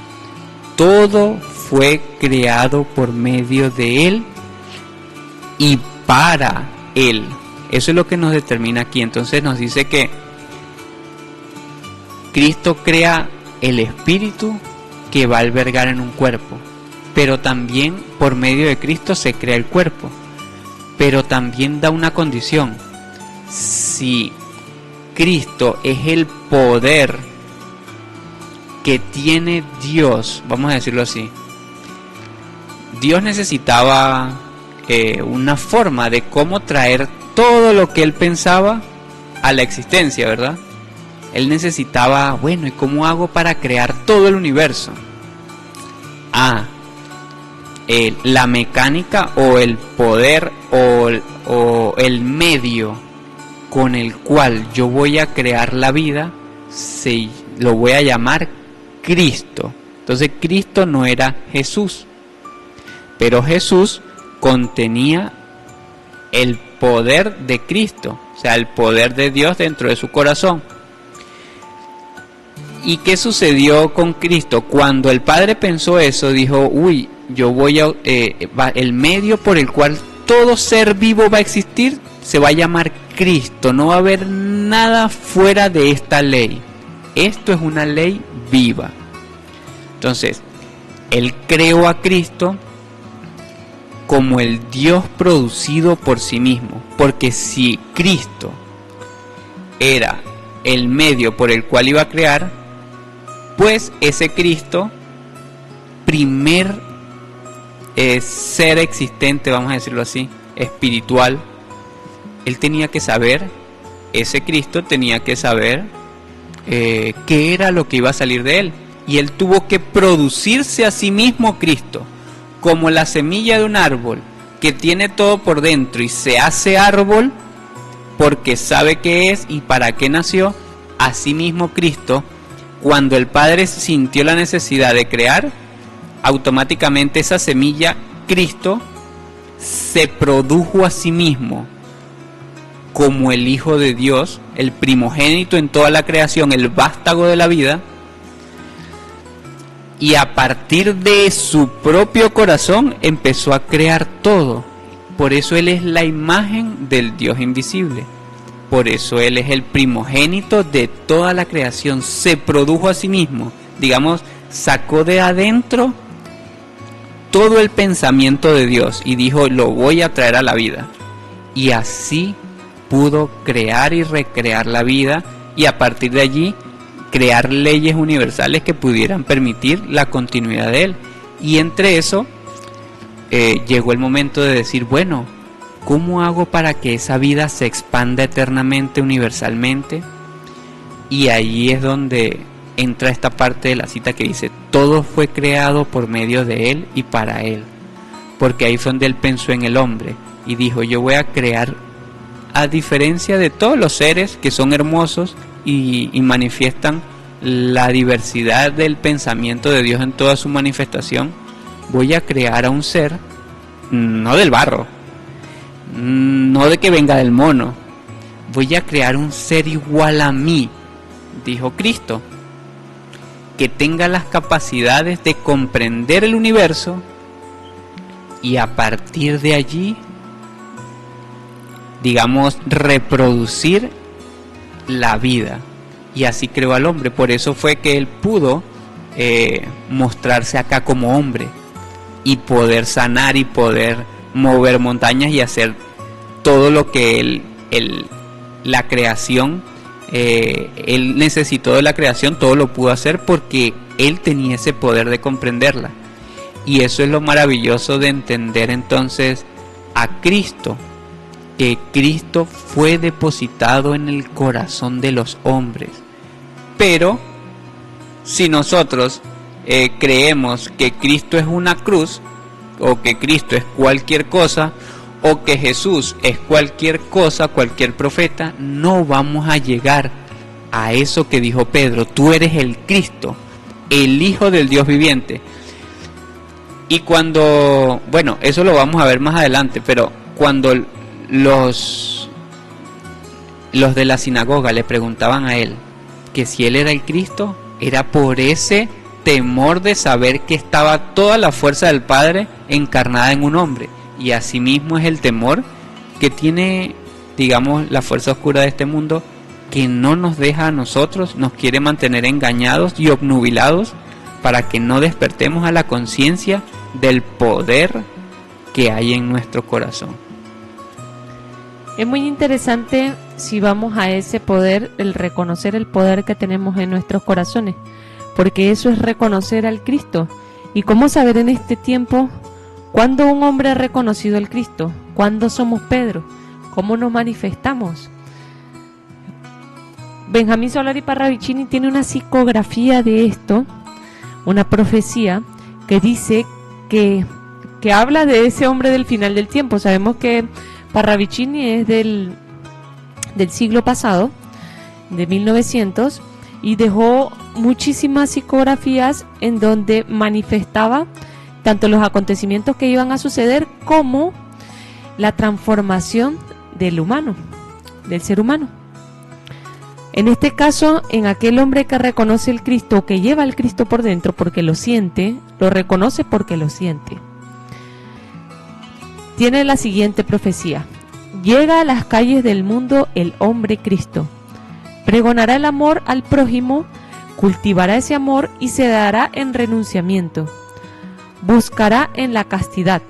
S3: Todo fue creado por medio de Él y para Él. Eso es lo que nos determina aquí. Entonces nos dice que Cristo crea el espíritu que va a albergar en un cuerpo, pero también por medio de Cristo se crea el cuerpo, pero también da una condición: si Cristo es el poder que tiene Dios, vamos a decirlo así, Dios necesitaba una forma de cómo traer todo lo que Él pensaba a la existencia, ¿verdad? Él necesitaba, bueno, ¿y cómo hago para crear todo el universo? La mecánica o el poder o el medio con el cual yo voy a crear la vida, lo voy a llamar Cristo. Entonces Cristo no era Jesús, pero Jesús contenía el poder de Cristo, o sea, el poder de Dios dentro de su corazón. ¿Y qué sucedió con Cristo? Cuando el Padre pensó eso, dijo: uy, yo voy a el medio por el cual todo ser vivo va a existir se va a llamar Cristo, no va a haber nada fuera de esta ley. Esto es una ley viva. Entonces, Él creó a Cristo como el Dios producido por sí mismo, porque si Cristo era el medio por el cual iba a crear, pues ese Cristo, primer ser existente, vamos a decirlo así, espiritual, Él tenía que saber, ese Cristo tenía que saber qué era lo que iba a salir de Él. Y Él tuvo que producirse a sí mismo Cristo, como la semilla de un árbol que tiene todo por dentro y se hace árbol porque sabe qué es y para qué nació, asimismo Cristo, cuando el Padre sintió la necesidad de crear, automáticamente esa semilla, Cristo, se produjo a sí mismo como el Hijo de Dios, el primogénito en toda la creación, el vástago de la vida, y a partir de su propio corazón empezó a crear todo. Por eso Él es la imagen del Dios invisible. Por eso Él es el primogénito de toda la creación. Se produjo a sí mismo. Digamos, sacó de adentro todo el pensamiento de Dios y dijo, lo voy a traer a la vida. Y así pudo crear y recrear la vida y a partir de allí crear leyes universales que pudieran permitir la continuidad de Él. Y entre eso llegó el momento de decir, bueno, ¿cómo hago para que esa vida se expanda eternamente, universalmente? Y ahí es donde entra esta parte de la cita que dice, todo fue creado por medio de Él y para Él. Porque ahí fue donde Él pensó en el hombre y dijo, yo voy a crear, a diferencia de todos los seres que son hermosos y manifiestan la diversidad del pensamiento de Dios en toda su manifestación, voy a crear a un ser, no del barro, no de que venga del mono, voy a crear un ser igual a mí, dijo Cristo, que tenga las capacidades de comprender el universo y a partir de allí, digamos, reproducir la vida. Y así creó al hombre. Por eso fue que Él pudo mostrarse acá como hombre y poder sanar y poder mover montañas y hacer todo lo que la creación, Él necesitó de la creación, todo lo pudo hacer porque Él tenía ese poder de comprenderla. Y eso es lo maravilloso de entender entonces a Cristo, que Cristo fue depositado en el corazón de los hombres. Pero si nosotros creemos que Cristo es una cruz, o que Cristo es cualquier cosa, o que Jesús es cualquier cosa, cualquier profeta, no vamos a llegar a eso que dijo Pedro, tú eres el Cristo, el Hijo del Dios viviente. Y cuando, bueno, eso lo vamos a ver más adelante, pero cuando los de la sinagoga le preguntaban a Él que si Él era el Cristo, era por ese temor de saber que estaba toda la fuerza del Padre encarnada en un hombre. Y asimismo es el temor que tiene, digamos, la fuerza oscura de este mundo, que no nos deja a nosotros, nos quiere mantener engañados y obnubilados para que no despertemos a la conciencia del poder que hay en nuestro corazón.
S2: Es muy interesante si vamos a ese poder, el reconocer el poder que tenemos en nuestros corazones, porque eso es reconocer al Cristo. ¿Y cómo saber en este tiempo cuándo un hombre ha reconocido al Cristo? ¿Cuándo somos Pedro? ¿Cómo nos manifestamos? Benjamín Solari Parravicini tiene una psicografía de esto, una profecía que dice que habla de ese hombre del final del tiempo. Sabemos que Parravicini es del siglo pasado, de 1900, y dejó muchísimas psicografías en donde manifestaba tanto los acontecimientos que iban a suceder como la transformación del humano, del ser humano. En este caso, en aquel hombre que reconoce el Cristo, que lleva al Cristo por dentro porque lo siente, lo reconoce porque lo siente. Tiene la siguiente profecía: llega a las calles del mundo el hombre Cristo, pregonará el amor al prójimo, cultivará ese amor y se dará en renunciamiento, buscará en la castidad,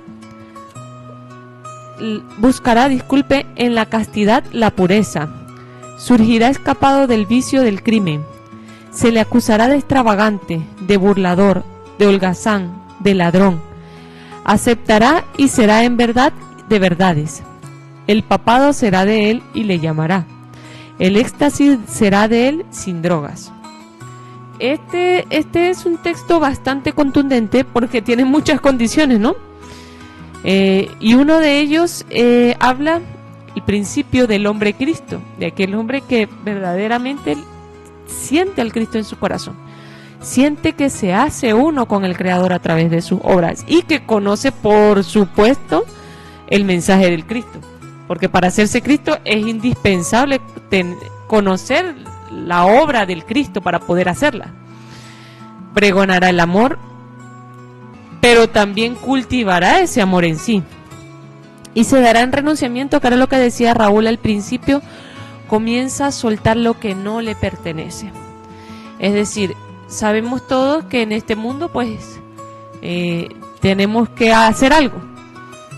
S2: en la castidad la pureza, surgirá escapado del vicio del crimen, se le acusará de extravagante, de burlador, de holgazán, de ladrón, aceptará y será en verdad de verdades. El papado será de él y le llamará. El éxtasis será de él sin drogas. este es un texto bastante contundente porque tiene muchas condiciones, ¿no? Y uno de ellos habla el principio del hombre Cristo, de aquel hombre que verdaderamente siente al Cristo en su corazón, siente que se hace uno con el Creador a través de sus obras y que conoce, por supuesto, el mensaje del Cristo, porque para hacerse Cristo es indispensable conocer la obra del Cristo para poder hacerla. Pregonará el amor, pero también cultivará ese amor en sí. Y se dará en renunciamiento, que era lo que decía Raúl al principio, comienza a soltar lo que no le pertenece. Es decir, sabemos todos que en este mundo pues tenemos que hacer algo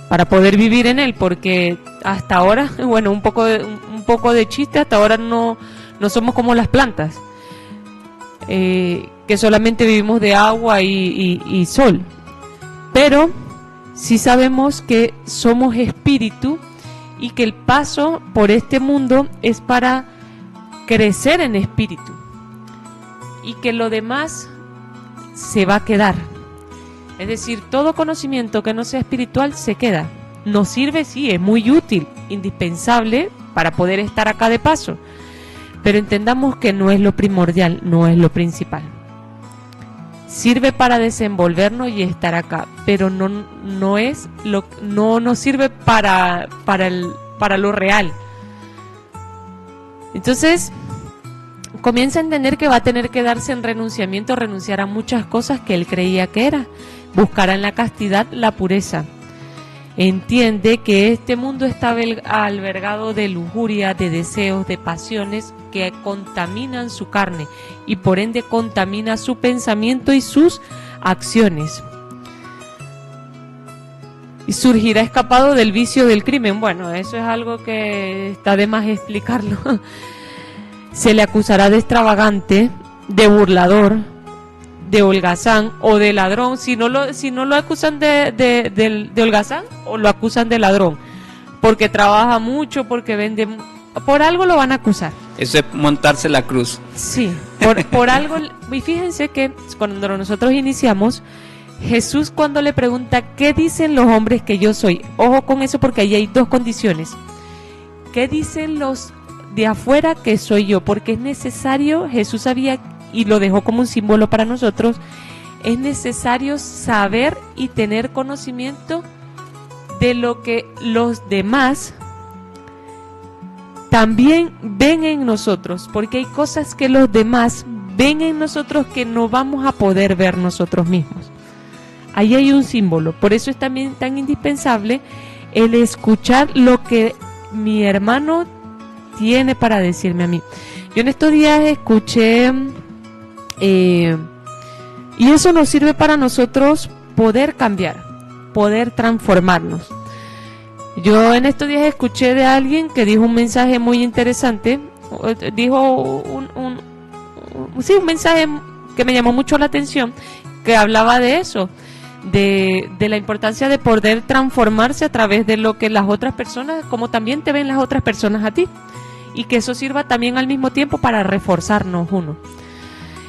S2: para poder vivir en él, porque hasta ahora, bueno, un poco de chiste, hasta ahora no somos como las plantas, que solamente vivimos de agua y sol, pero sí sabemos que somos espíritu y que el paso por este mundo es para crecer en espíritu y que lo demás se va a quedar. Es decir, todo conocimiento que no sea espiritual se queda. Nos sirve, sí, es muy útil, indispensable para poder estar acá de paso, pero entendamos que no es lo primordial, no es lo principal. Sirve para desenvolvernos y estar acá, pero no nos sirve para lo real. Entonces comienza a entender que va a tener que darse en renunciamiento, renunciar a muchas cosas que él creía que era. Buscará en la castidad la pureza. Entiende que este mundo está albergado de lujuria, de deseos, de pasiones que contaminan su carne y por ende contamina su pensamiento y sus acciones. Y surgirá escapado del vicio del crimen. Bueno, eso es algo que está de más explicarlo. Se le acusará de extravagante, de burlador, de holgazán o de ladrón. Si no lo acusan de holgazán, o lo acusan de ladrón, porque trabaja mucho, porque vende, por algo lo van a acusar.
S3: Eso es montarse la cruz.
S2: Sí, por algo. Y fíjense que cuando nosotros iniciamos, Jesús, cuando le pregunta ¿qué dicen los hombres que yo soy? Ojo con eso, porque ahí hay dos condiciones. ¿Qué dicen los de afuera que soy yo? Porque es necesario, Jesús sabía y lo dejó como un símbolo para nosotros, es necesario saber y tener conocimiento de lo que los demás también ven en nosotros, porque hay cosas que los demás ven en nosotros que no vamos a poder ver nosotros mismos. Ahí hay un símbolo, por eso es también tan indispensable el escuchar lo que mi hermano tiene para decirme a mí. Yo en estos días escuché, y eso nos sirve para nosotros poder cambiar, poder transformarnos. Yo en estos días escuché de alguien que dijo un mensaje muy interesante, dijo un mensaje que me llamó mucho la atención, que hablaba de eso, de la importancia de poder transformarse a través de lo que las otras personas, como también te ven las otras personas a ti, y que eso sirva también al mismo tiempo para reforzarnos uno.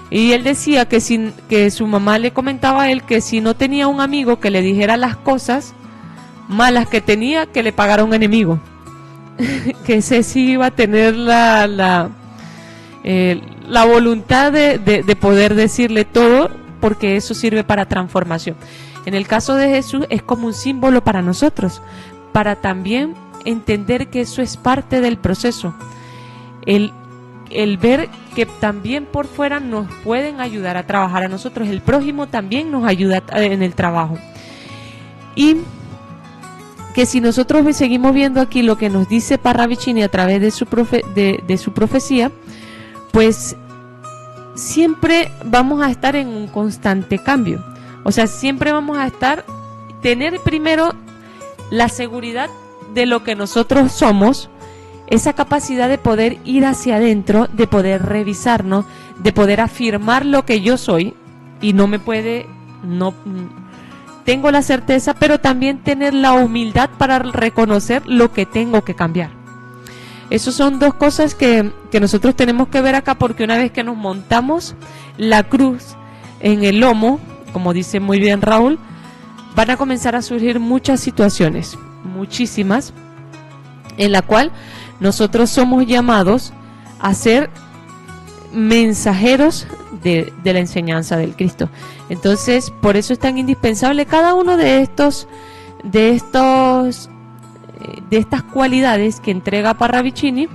S2: Y él decía que su mamá le comentaba a él que si no tenía un amigo que le dijera las cosas malas que tenía, que le pagara un enemigo. Que ese sí iba a tener la voluntad de poder decirle todo, porque eso sirve para transformación. En el caso de Jesús es como un símbolo para nosotros, para también entender que eso es parte del proceso. El ver que también por fuera nos pueden ayudar a trabajar a nosotros, el prójimo también nos ayuda en el trabajo. Y que si nosotros seguimos viendo aquí lo que nos dice Parravicini a través de su profecía, pues siempre vamos a estar en un constante cambio. O sea, siempre vamos a tener primero la seguridad de lo que nosotros somos, esa capacidad de poder ir hacia adentro, de poder revisarnos, de poder afirmar lo que yo soy, y tengo la certeza, pero también tener la humildad para reconocer lo que tengo que cambiar. Esas son dos cosas que nosotros tenemos que ver acá, porque una vez que nos montamos la cruz en el lomo, como dice muy bien Raúl, van a comenzar a surgir muchas situaciones, muchísimas, en la cual nosotros somos llamados a ser mensajeros de la enseñanza del Cristo. Entonces, por eso es tan indispensable cada uno de estas cualidades que entrega Parravicini.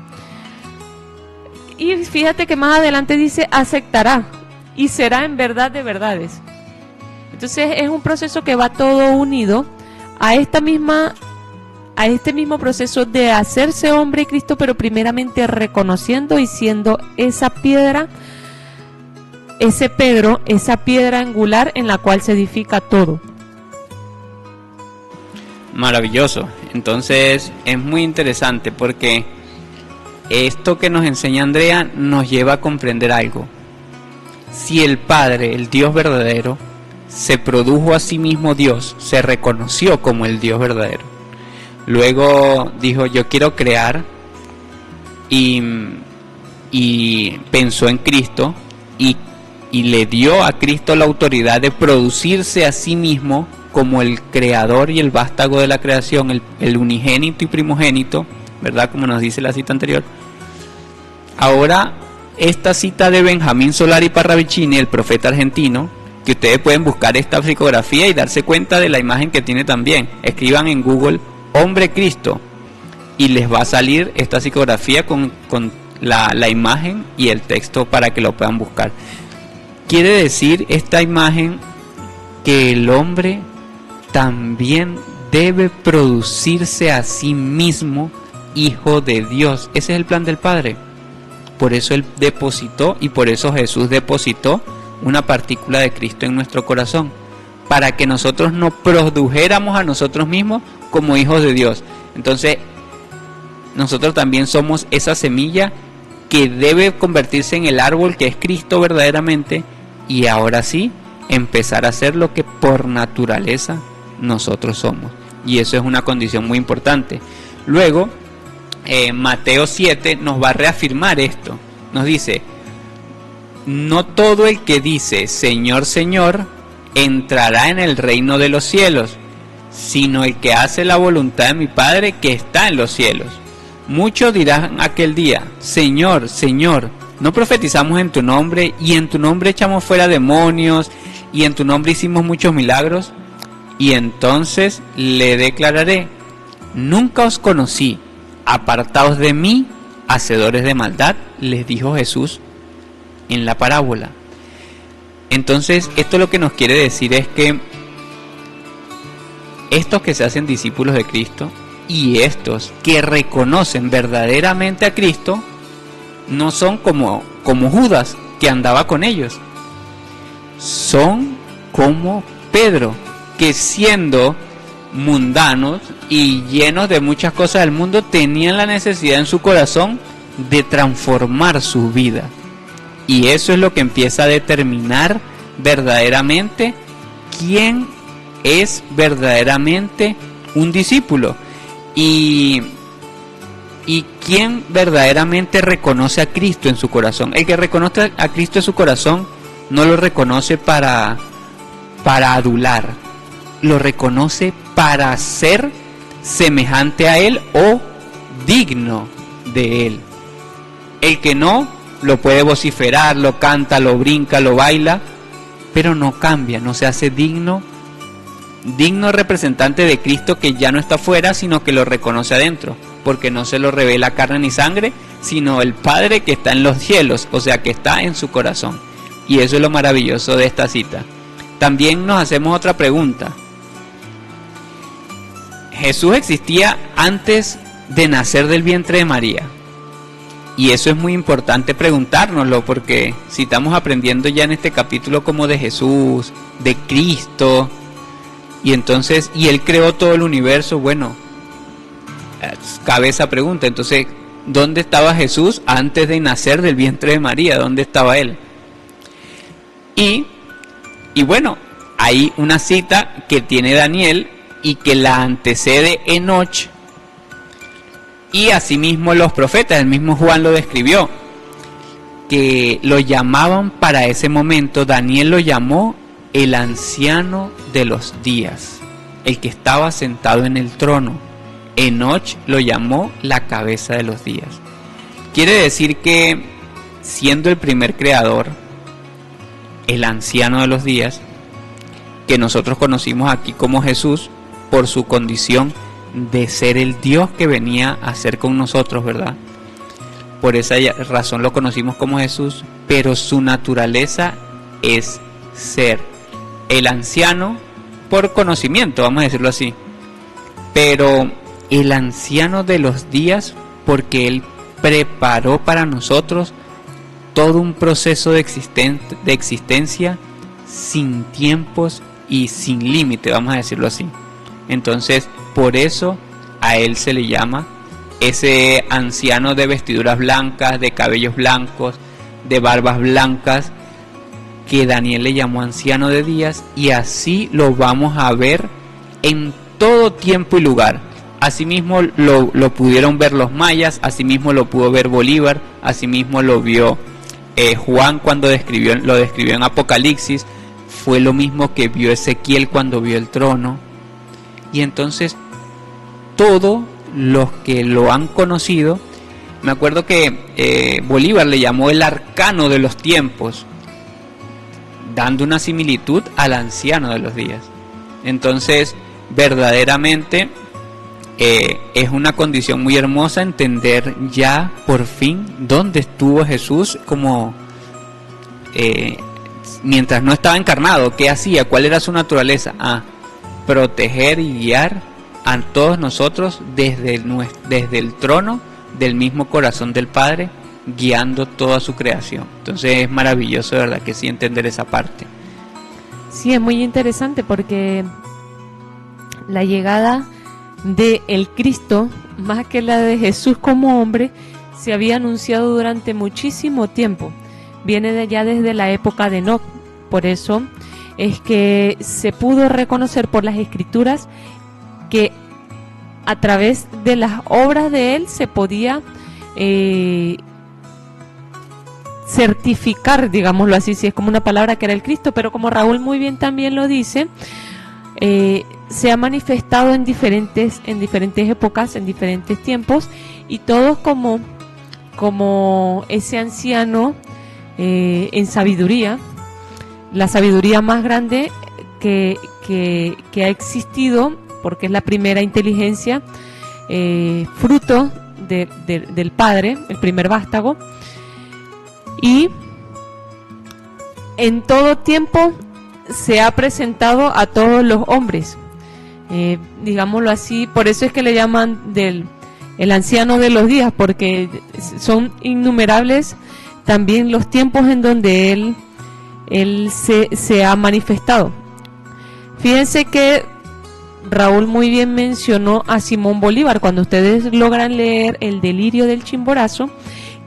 S2: Y fíjate que más adelante dice aceptará y será en verdad de verdades. Entonces es un proceso que va todo unido a este mismo proceso de hacerse hombre y Cristo, pero primeramente reconociendo y siendo esa piedra, ese Pedro, esa piedra angular en la cual se edifica todo.
S3: Maravilloso. Entonces es muy interesante porque esto que nos enseña Andrea nos lleva a comprender algo. Si el Padre, el Dios verdadero, se produjo a sí mismo Dios, se reconoció como el Dios verdadero. Luego dijo, yo quiero crear, y pensó en Cristo y le dio a Cristo la autoridad de producirse a sí mismo como el creador y el vástago de la creación, el unigénito y primogénito, ¿verdad? Como nos dice la cita anterior. Ahora, esta cita de Benjamín Solari Parravicini, el profeta argentino, que ustedes pueden buscar esta psicografía y darse cuenta de la imagen que tiene también. Escriban en Google Hombre Cristo y les va a salir esta psicografía con la imagen y el texto para que lo puedan buscar. Quiere decir esta imagen que el hombre también debe producirse a sí mismo hijo de Dios. Ese es el plan del Padre. Por eso Él depositó, y por eso Jesús depositó una partícula de Cristo en nuestro corazón, para que nosotros nos produjéramos a nosotros mismos como hijos de Dios. Entonces, nosotros también somos esa semilla que debe convertirse en el árbol que es Cristo verdaderamente, y ahora sí, empezar a ser lo que por naturaleza nosotros somos. Y eso es una condición muy importante. Luego, Mateo 7 nos va a reafirmar esto. Nos dice, no todo el que dice Señor, Señor, entrará en el reino de los cielos, sino el que hace la voluntad de mi Padre que está en los cielos. Muchos dirán aquel día, Señor, Señor, ¿no profetizamos en tu nombre, y en tu nombre echamos fuera demonios, y en tu nombre hicimos muchos milagros? Y entonces le declararé, nunca os conocí, apartaos de mí, hacedores de maldad, les dijo Jesús en la parábola. Entonces, esto lo que nos quiere decir es que estos que se hacen discípulos de Cristo y estos que reconocen verdaderamente a Cristo no son como Judas, que andaba con ellos. Son como Pedro, que siendo mundanos y llenos de muchas cosas del mundo, tenían la necesidad en su corazón de transformar su vida. Y eso es lo que empieza a determinar verdaderamente quién es verdaderamente un discípulo y quién verdaderamente reconoce a Cristo en su corazón. El que reconoce a Cristo en su corazón no lo reconoce para adular, lo reconoce para ser semejante a Él o digno de Él. El que no, lo puede vociferar, lo canta, lo brinca, lo baila, pero no cambia, no se hace digno representante de Cristo, que ya no está afuera, sino que lo reconoce adentro, porque no se lo revela carne ni sangre, sino el Padre que está en los cielos, o sea, que está en su corazón. Y eso es lo maravilloso de esta cita. También nos hacemos otra pregunta. Jesús existía antes de nacer del vientre de María. Y eso es muy importante preguntárnoslo, porque si estamos aprendiendo ya en este capítulo como de Jesús, de Cristo, y entonces, y Él creó todo el universo, bueno, cabe esa pregunta. Entonces, ¿dónde estaba Jesús antes de nacer del vientre de María? ¿Dónde estaba Él? Y bueno, hay una cita que tiene Daniel y que la antecede Enoch, Y asimismo los profetas, el mismo Juan lo describió, que lo llamaban para ese momento, Daniel lo llamó el anciano de los días, el que estaba sentado en el trono. Enoch lo llamó la cabeza de los días. Quiere decir que, siendo el primer creador, el anciano de los días, que nosotros conocimos aquí como Jesús, por su condición de ser el Dios que venía a ser con nosotros, ¿verdad? Por esa razón lo conocimos como Jesús, pero su naturaleza es ser el anciano por conocimiento, vamos a decirlo así, pero el anciano de los días porque Él preparó para nosotros todo un proceso de existencia sin tiempos y sin límite, vamos a decirlo así. Entonces, por eso a Él se le llama ese anciano de vestiduras blancas, de cabellos blancos, de barbas blancas, que Daniel le llamó anciano de días, y así lo vamos a ver en todo tiempo y lugar. Asimismo lo pudieron ver los mayas, asimismo lo pudo ver Bolívar, asimismo lo vio Juan cuando lo describió en Apocalipsis, fue lo mismo que vio Ezequiel cuando vio el trono. Y entonces todos los que lo han conocido, me acuerdo que Bolívar le llamó el arcano de los tiempos, dando una similitud al anciano de los días. Entonces, verdaderamente es una condición muy hermosa entender ya por fin dónde estuvo Jesús como mientras no estaba encarnado. ¿Qué hacía? ¿Cuál era su naturaleza? Proteger y guiar a todos nosotros desde el trono del mismo corazón del Padre, guiando toda su creación. Entonces es maravilloso, de verdad, que sí, entender esa parte.
S2: Sí, es muy interesante porque la llegada de el Cristo, más que la de Jesús como hombre, se había anunciado durante muchísimo tiempo. Viene de allá desde la época de Enoc. Por eso es que se pudo reconocer por las Escrituras que a través de las obras de él se podía certificar, digámoslo así, si es como una palabra, que era el Cristo. Pero como Raúl muy bien también lo dice, se ha manifestado en diferentes épocas, en diferentes tiempos, y todos como ese anciano en sabiduría, la sabiduría más grande que ha existido, porque es la primera inteligencia, fruto del Padre, el primer vástago, y en todo tiempo se ha presentado a todos los hombres, digámoslo así. Por eso es que le llaman el anciano de los días, porque son innumerables también los tiempos en donde él se ha manifestado. Fíjense que Raúl muy bien mencionó a Simón Bolívar. Cuando ustedes logran leer El delirio del Chimborazo,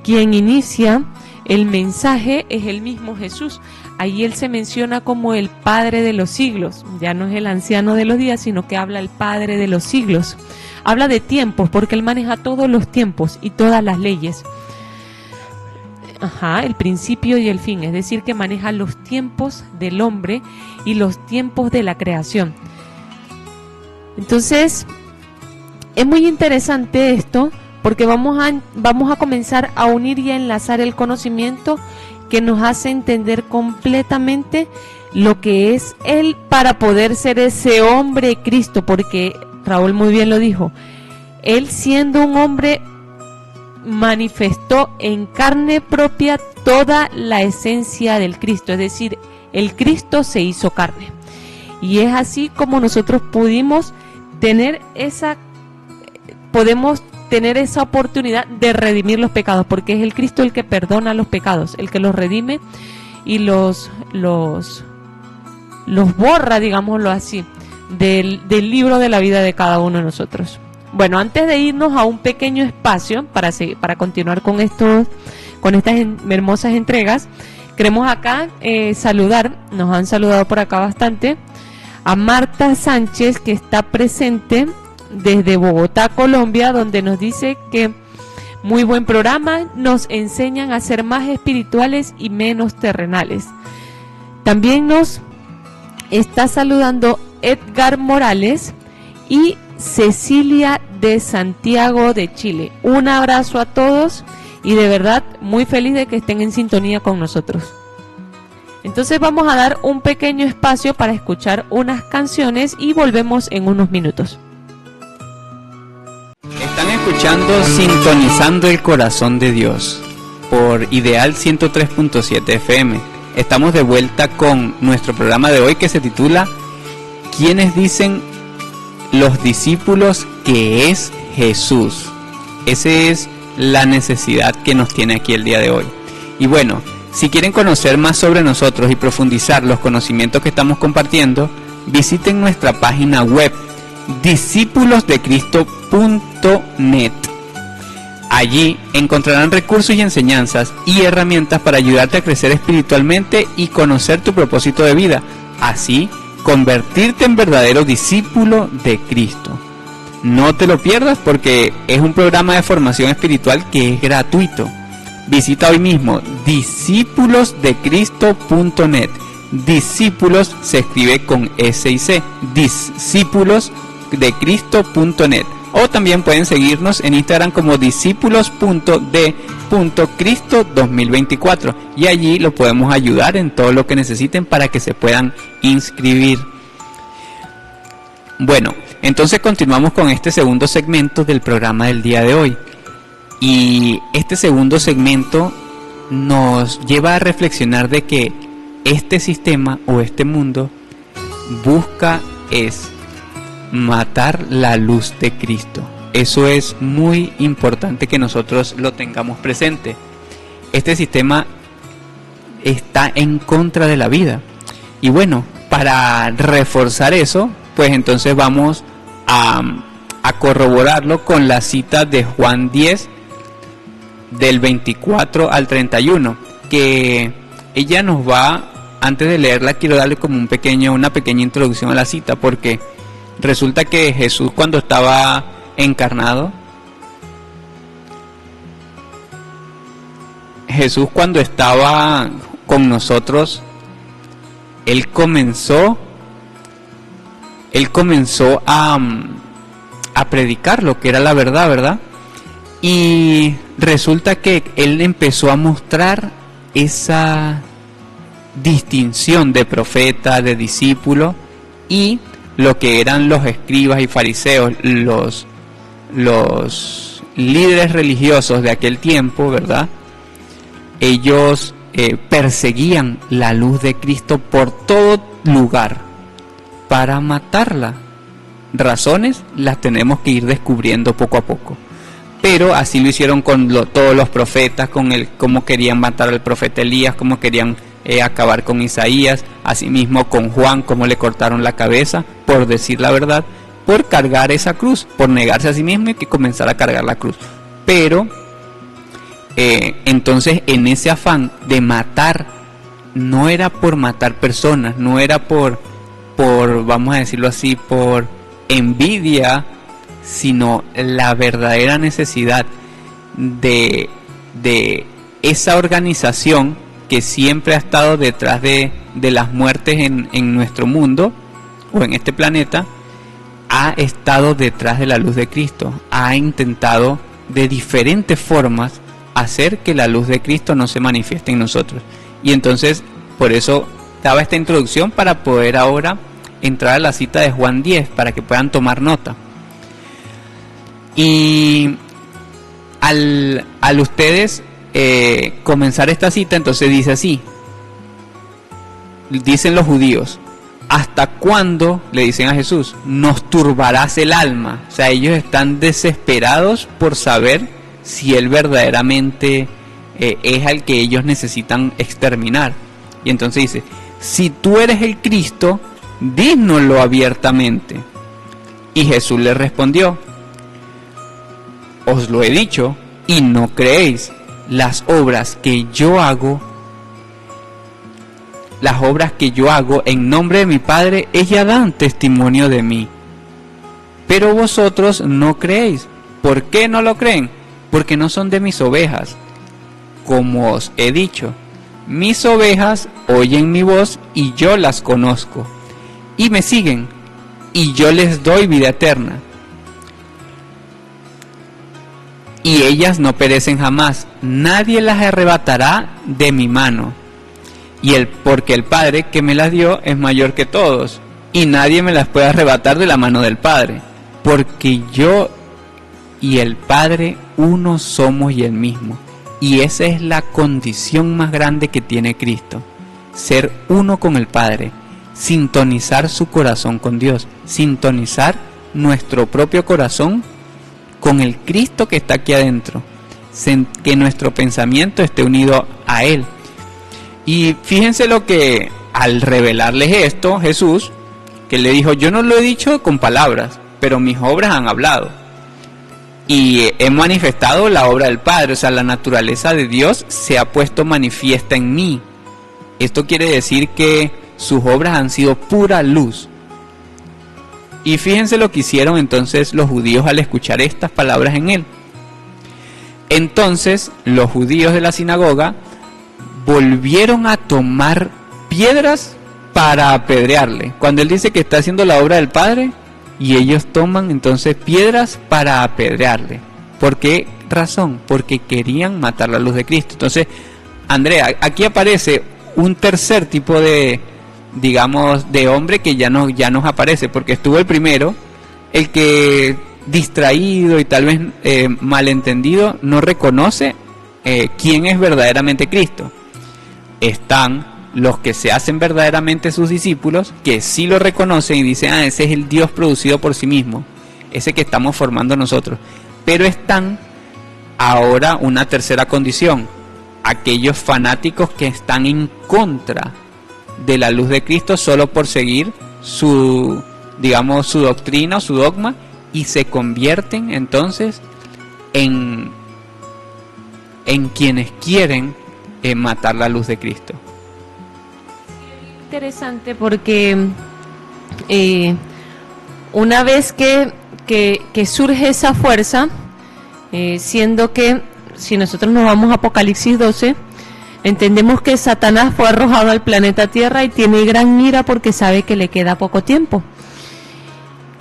S2: quien inicia el mensaje es el mismo Jesús. Ahí él se menciona como el Padre de los siglos. Ya no es el anciano de los días, sino que habla el Padre de los siglos. Habla de tiempos, porque él maneja todos los tiempos y todas las leyes. El principio y el fin, es decir, que maneja los tiempos del hombre y los tiempos de la creación. Entonces, es muy interesante esto, porque vamos a comenzar a unir y a enlazar el conocimiento que nos hace entender completamente lo que es Él para poder ser ese hombre Cristo, porque Raúl muy bien lo dijo, Él siendo un hombre manifestó en carne propia toda la esencia del Cristo, es decir, el Cristo se hizo carne. Y es así como nosotros podemos tener esa oportunidad de redimir los pecados, porque es el Cristo el que perdona los pecados, el que los redime y los borra, digámoslo así, del libro de la vida de cada uno de nosotros. Bueno, antes de irnos a un pequeño espacio para continuar con estas hermosas entregas, queremos acá saludar, nos han saludado por acá bastante, a Marta Sánchez, que está presente desde Bogotá, Colombia, donde nos dice que muy buen programa, nos enseñan a ser más espirituales y menos terrenales. También nos está saludando Edgar Morales y Cecilia de Santiago de Chile. Un abrazo a todos y de verdad muy feliz de que estén en sintonía con nosotros. Entonces vamos a dar un pequeño espacio para escuchar unas canciones y volvemos en unos minutos.
S3: Están escuchando Sintonizando el Corazón de Dios por Ideal 103.7 FM. Estamos de vuelta con nuestro programa de hoy que se titula ¿Quiénes dicen los discípulos que es Jesús? Esa es la necesidad que nos tiene aquí el día de hoy. Y bueno, si quieren conocer más sobre nosotros y profundizar los conocimientos que estamos compartiendo, visiten nuestra página web discipulosdecristo.net. Allí encontrarán recursos y enseñanzas y herramientas para ayudarte a crecer espiritualmente y conocer tu propósito de vida, así convertirte en verdadero discípulo de Cristo. No te lo pierdas porque es un programa de formación espiritual que es gratuito. Visita hoy mismo discipulosdecristo.net. Discípulos se escribe con S y C. discipulosdecristo.net. O también pueden seguirnos en Instagram como discípulos.de.cristo 2024 y allí lo podemos ayudar en todo lo que necesiten para que se puedan inscribir. Bueno, entonces continuamos con este segundo segmento del programa del día de hoy. Y este segundo segmento nos lleva a reflexionar de que este sistema o este mundo busca es matar la luz de Cristo. Eso es muy importante que nosotros lo tengamos presente. Este sistema está en contra de la vida. Y bueno, para reforzar eso, pues entonces vamos a corroborarlo con la cita de Juan 10, del 24 al 31, que ella nos va, antes de leerla quiero darle como una pequeña introducción a la cita, porque resulta que Jesús cuando estaba encarnado, Jesús cuando estaba con nosotros, Él comenzó a predicar lo que era la verdad, ¿verdad? Y resulta que Él empezó a mostrar esa distinción de profeta, de discípulo, y lo que eran los escribas y fariseos, los líderes religiosos de aquel tiempo, ¿verdad? Ellos perseguían la luz de Cristo por todo lugar para matarla. Razones las tenemos que ir descubriendo poco a poco. Pero así lo hicieron con todos los profetas, cómo querían matar al profeta Elías, cómo querían acabar con Isaías, asimismo con Juan, cómo le cortaron la cabeza por decir la verdad, por cargar esa cruz, por negarse a sí mismo y que comenzara a cargar la cruz. Pero entonces en ese afán de matar, no era por matar personas, no era por vamos a decirlo así, por envidia, sino la verdadera necesidad de esa organización que siempre ha estado detrás de las muertes en nuestro mundo o en este planeta, ha estado detrás de la luz de Cristo, ha intentado de diferentes formas hacer que la luz de Cristo no se manifieste en nosotros. Y entonces por eso daba esta introducción para poder ahora entrar a la cita de Juan 10 para que puedan tomar nota. Y al ustedes comenzar esta cita, entonces dice así, dicen los judíos, ¿hasta cuándo, le dicen a Jesús, nos turbarás el alma? O sea, ellos están desesperados por saber si Él verdaderamente es al que ellos necesitan exterminar. Y entonces dice, si tú eres el Cristo, dínoslo abiertamente. Y Jesús le respondió, os lo he dicho y no creéis. Las obras que yo hago en nombre de mi Padre, ellas dan testimonio de mí. pero vosotros no creéis. ¿Por qué no lo creen? Porque no son de mis ovejas. Como os he dicho, mis ovejas oyen mi voz y yo las conozco, y me siguen, y yo les doy vida eterna. Y ellas no perecen jamás, nadie las arrebatará de mi mano. Porque el Padre que me las dio es mayor que todos, y nadie me las puede arrebatar de la mano del Padre, porque yo y el Padre uno somos y el mismo. Y esa es la condición más grande que tiene Cristo, ser uno con el Padre, sintonizar su corazón con Dios, sintonizar nuestro propio corazón con el Cristo que está aquí adentro, que nuestro pensamiento esté unido a Él. Y fíjense lo que al revelarles esto, Jesús, que le dijo, yo no lo he dicho con palabras, pero mis obras han hablado. Y he manifestado la obra del Padre, o sea, la naturaleza de Dios se ha puesto manifiesta en mí. Esto quiere decir que sus obras han sido pura luz. Y fíjense lo que hicieron entonces los judíos al escuchar estas palabras en él. Entonces los judíos de la sinagoga volvieron a tomar piedras para apedrearle. Cuando él dice que está haciendo la obra del Padre, y ellos toman entonces piedras para apedrearle. ¿Por qué razón? Porque querían matar la luz de Cristo. Entonces, Andrea, aquí aparece un tercer tipo de, digamos, de hombre que ya nos aparece, porque estuvo el primero, el que distraído y tal vez malentendido no reconoce quién es verdaderamente Cristo. Están los que se hacen verdaderamente sus discípulos, que sí lo reconocen y dicen, ese es el Dios producido por sí mismo, ese que estamos formando nosotros. Pero están ahora una tercera condición, aquellos fanáticos que están en contra de la luz de Cristo solo por seguir su, digamos, su doctrina o su dogma, y se convierten entonces en quienes quieren matar la luz de Cristo.
S2: Interesante porque una vez que surge esa fuerza, siendo que si nosotros nos vamos a Apocalipsis 12, entendemos que Satanás fue arrojado al planeta Tierra y tiene gran ira porque sabe que le queda poco tiempo.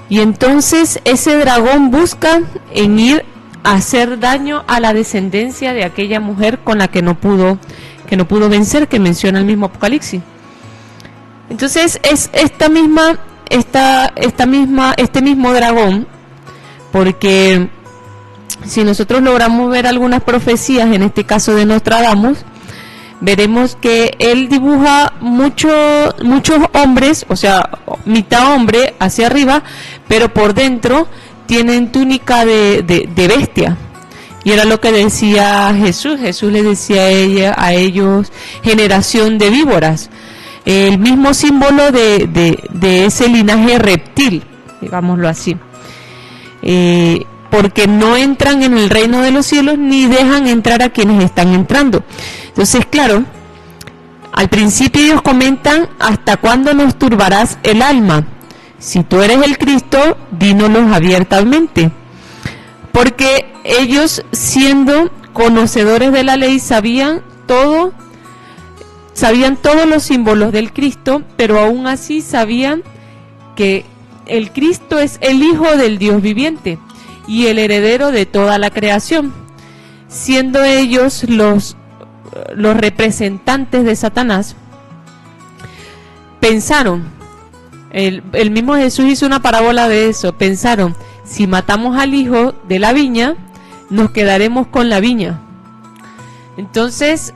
S2: Y entonces ese dragón busca en ir a hacer daño a la descendencia de aquella mujer con la que no pudo vencer, que menciona el mismo Apocalipsis. Entonces es este mismo dragón, porque si nosotros logramos ver algunas profecías, en este caso de Nostradamus, veremos que él dibuja muchos hombres, o sea, mitad hombre hacia arriba, pero por dentro tienen túnica de bestia. Y era lo que decía Jesús. Jesús le decía a ellos, generación de víboras. El mismo símbolo de ese linaje reptil, digámoslo así. Porque no entran en el reino de los cielos ni dejan entrar a quienes están entrando. Entonces, claro, al principio ellos comentan, ¿hasta cuándo nos turbarás el alma? Si tú eres el Cristo, dínoslo abiertamente. Porque ellos, siendo conocedores de la ley, sabían todos los símbolos del Cristo, pero aún así sabían que el Cristo es el Hijo del Dios viviente y el heredero de toda la creación, siendo ellos los representantes de Satanás. Pensaron, el mismo Jesús hizo una parábola de eso, pensaron, si matamos al hijo de la viña, nos quedaremos con la viña. Entonces,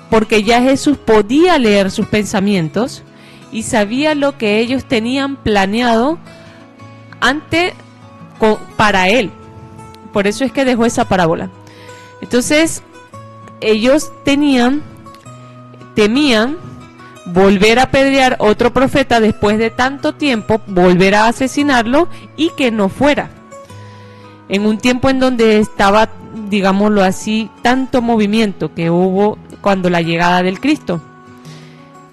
S2: porque ya Jesús podía leer sus pensamientos y sabía lo que ellos tenían planeado para él. Por eso es que dejó esa parábola. Entonces, ellos temían volver a apedrear otro profeta después de tanto tiempo, volver a asesinarlo y que no fuera. En un tiempo en donde estaba, digámoslo así, tanto movimiento que hubo cuando la llegada del Cristo.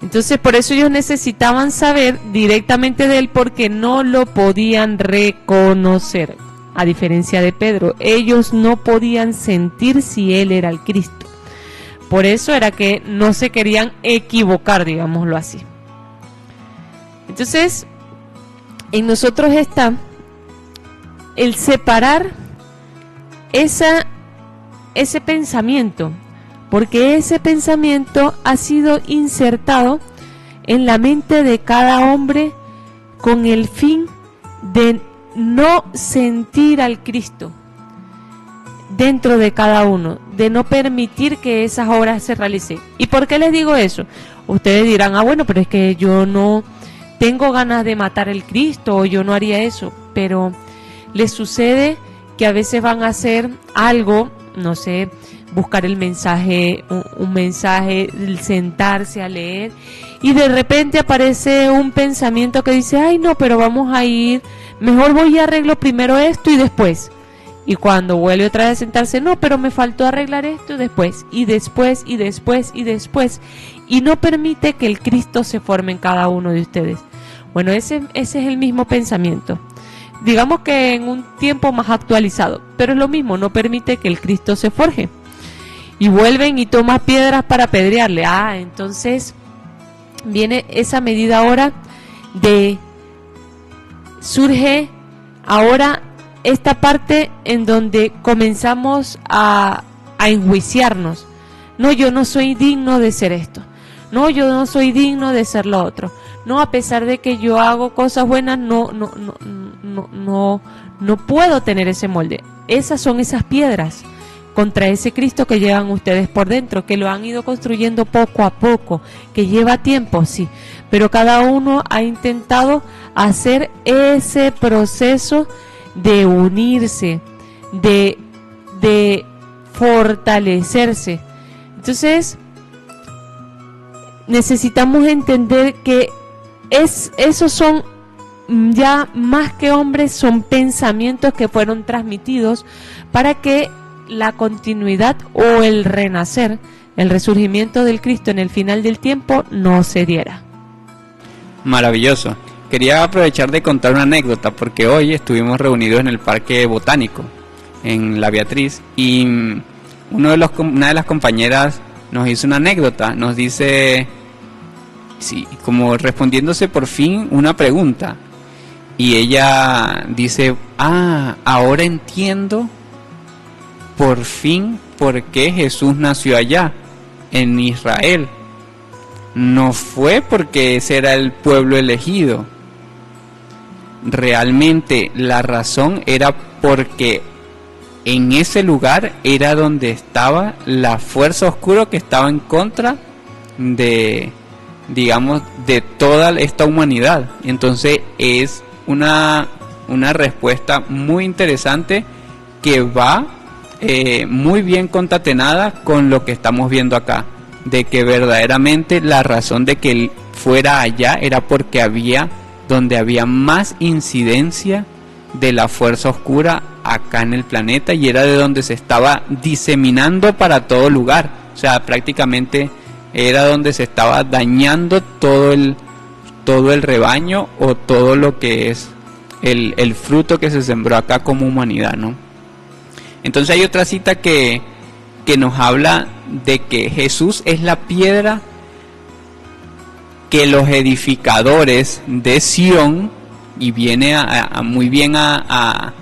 S2: Entonces por eso ellos necesitaban saber directamente de él, porque no lo podían reconocer. A diferencia de Pedro, ellos no podían sentir si él era el Cristo. Por eso era que no se querían equivocar, digámoslo así. Entonces, en nosotros está el separar ese pensamiento, porque ese pensamiento ha sido insertado en la mente de cada hombre con el fin de no sentir al Cristo dentro de cada uno, de no permitir que esas obras se realicen. ¿Y por qué les digo eso? Ustedes dirán, bueno, pero es que yo no tengo ganas de matar al Cristo, o yo no haría eso, pero les sucede que a veces van a hacer algo, no sé, buscar el mensaje, un mensaje, sentarse a leer, y de repente aparece un pensamiento que dice, ay no, pero vamos a ir, mejor voy y arreglo primero esto y después. Y cuando vuelve otra vez a sentarse, no, pero me faltó arreglar esto después, y después, y después, y después. Y no permite que el Cristo se forme en cada uno de ustedes. Bueno, ese es el mismo pensamiento. Digamos que en un tiempo más actualizado, pero es lo mismo, no permite que el Cristo se forje. Y vuelven y toman piedras para apedrearle. Entonces viene esa medida ahora de... Surge ahora esta parte en donde comenzamos a enjuiciarnos. No, yo no soy digno de ser esto. No, yo no soy digno de ser lo otro. No, a pesar de que yo hago cosas buenas, no puedo tener ese molde. Esas son esas piedras contra ese Cristo que llevan ustedes por dentro, que lo han ido construyendo poco a poco, que lleva tiempo, sí, pero cada uno ha intentado hacer ese proceso de unirse, de fortalecerse. Entonces, necesitamos entender que esos son ya más que hombres, son pensamientos que fueron transmitidos para que la continuidad o el renacer, el resurgimiento del Cristo en el final del tiempo no se diera.
S3: Maravilloso. Quería aprovechar de contar una anécdota, porque hoy estuvimos reunidos en el Parque Botánico, en La Beatriz, y una de las compañeras nos hizo una anécdota, nos dice, sí, como respondiéndose por fin una pregunta, y ella dice, ahora entiendo por fin por qué Jesús nació allá, en Israel. No fue porque ese era el pueblo elegido. Realmente la razón era porque en ese lugar era donde estaba la fuerza oscura que estaba en contra de, digamos, de toda esta humanidad. Entonces es una respuesta muy interesante que va muy bien concatenada con lo que estamos viendo acá, de que verdaderamente la razón de que él fuera allá era porque donde había más incidencia de la fuerza oscura acá en el planeta, y era de donde se estaba diseminando para todo lugar. O sea, prácticamente era donde se estaba dañando todo el rebaño, o todo lo que es el fruto que se sembró acá como humanidad, ¿no? Entonces hay otra cita que nos habla de que Jesús es la piedra que los edificadores de Sión, y viene muy bien a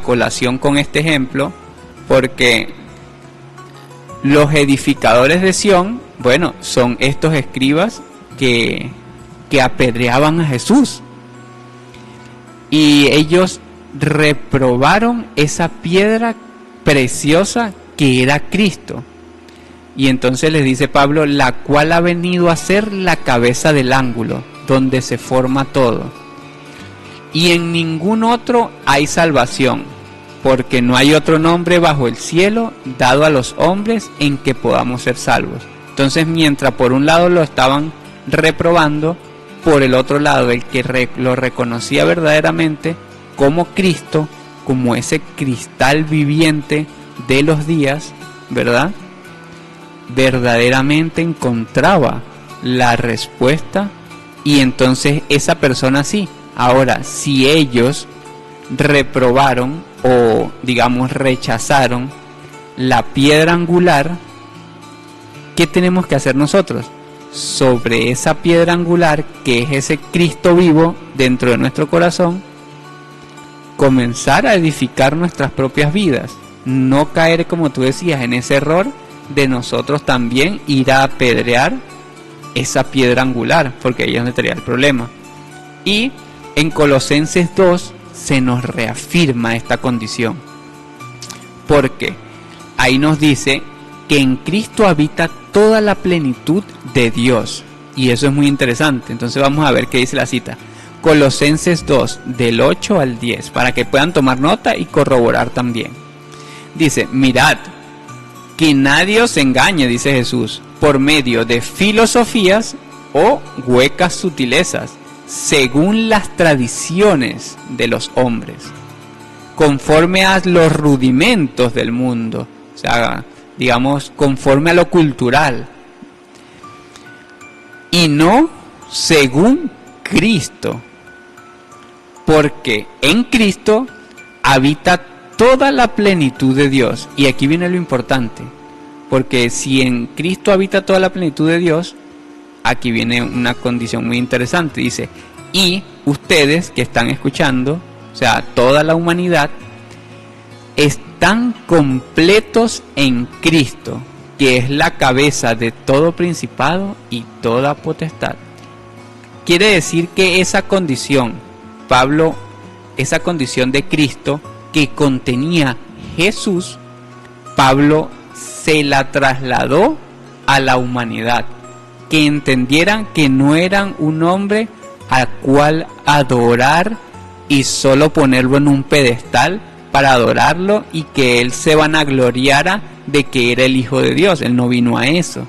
S3: colación con este ejemplo, porque los edificadores de Sión, bueno, son estos escribas que apedreaban a Jesús, y ellos reprobaron esa piedra preciosa que era Cristo. Y entonces les dice Pablo, la cual ha venido a ser la cabeza del ángulo, donde se forma todo. Y en ningún otro hay salvación, porque no hay otro nombre bajo el cielo dado a los hombres en que podamos ser salvos. Entonces, mientras por un lado lo estaban reprobando, por el otro lado el que lo reconocía verdaderamente como Cristo, como ese cristal viviente de los días, ¿verdad?, verdaderamente encontraba la respuesta y entonces esa persona sí. Ahora, si ellos reprobaron o digamos rechazaron la piedra angular, ¿qué tenemos que hacer nosotros? Sobre esa piedra angular, que es ese Cristo vivo dentro de nuestro corazón, comenzar a edificar nuestras propias vidas. No caer, como tú decías, en ese error de nosotros también ir a apedrear esa piedra angular, porque ahí es donde estaría el problema. Y en Colosenses 2 se nos reafirma esta condición, porque ahí nos dice que en Cristo habita toda la plenitud de Dios, y eso es muy interesante. Entonces vamos a ver qué dice la cita. Colosenses 2, del 8 al 10, para que puedan tomar nota y corroborar también. Dice: mirad, que nadie os engañe, dice Jesús, por medio de filosofías o huecas sutilezas, según las tradiciones de los hombres, conforme a los rudimentos del mundo, o sea, digamos, conforme a lo cultural, y no según Cristo, porque en Cristo habita toda la plenitud de Dios. Y aquí viene lo importante, porque si en Cristo habita toda la plenitud de Dios, aquí viene una condición muy interesante. Dice: y ustedes que están escuchando, o sea, toda la humanidad, están completos en Cristo, que es la cabeza de todo principado y toda potestad. Quiere decir que esa condición, Pablo, esa condición de Cristo que contenía Jesús, Pablo se la trasladó a la humanidad, que entendieran que no eran un hombre al cual adorar y solo ponerlo en un pedestal para adorarlo y que él se vanagloriara de que era el Hijo de Dios. Él no vino a eso.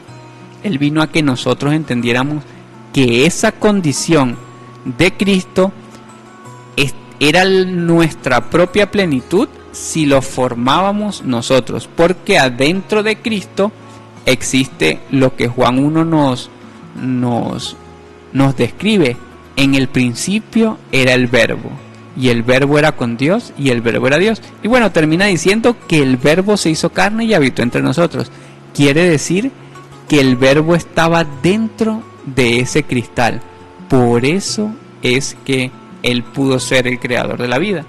S3: Él vino a que nosotros entendiéramos que esa condición de Cristo era nuestra propia plenitud si lo formábamos nosotros, porque adentro de Cristo existe lo que Juan 1 nos describe. En el principio era el Verbo, y el Verbo era con Dios, y el Verbo era Dios. Y bueno, termina diciendo que el Verbo se hizo carne y habitó entre nosotros. Quiere decir que el Verbo estaba dentro de ese cristal. Por eso es que Él pudo ser el creador de la vida.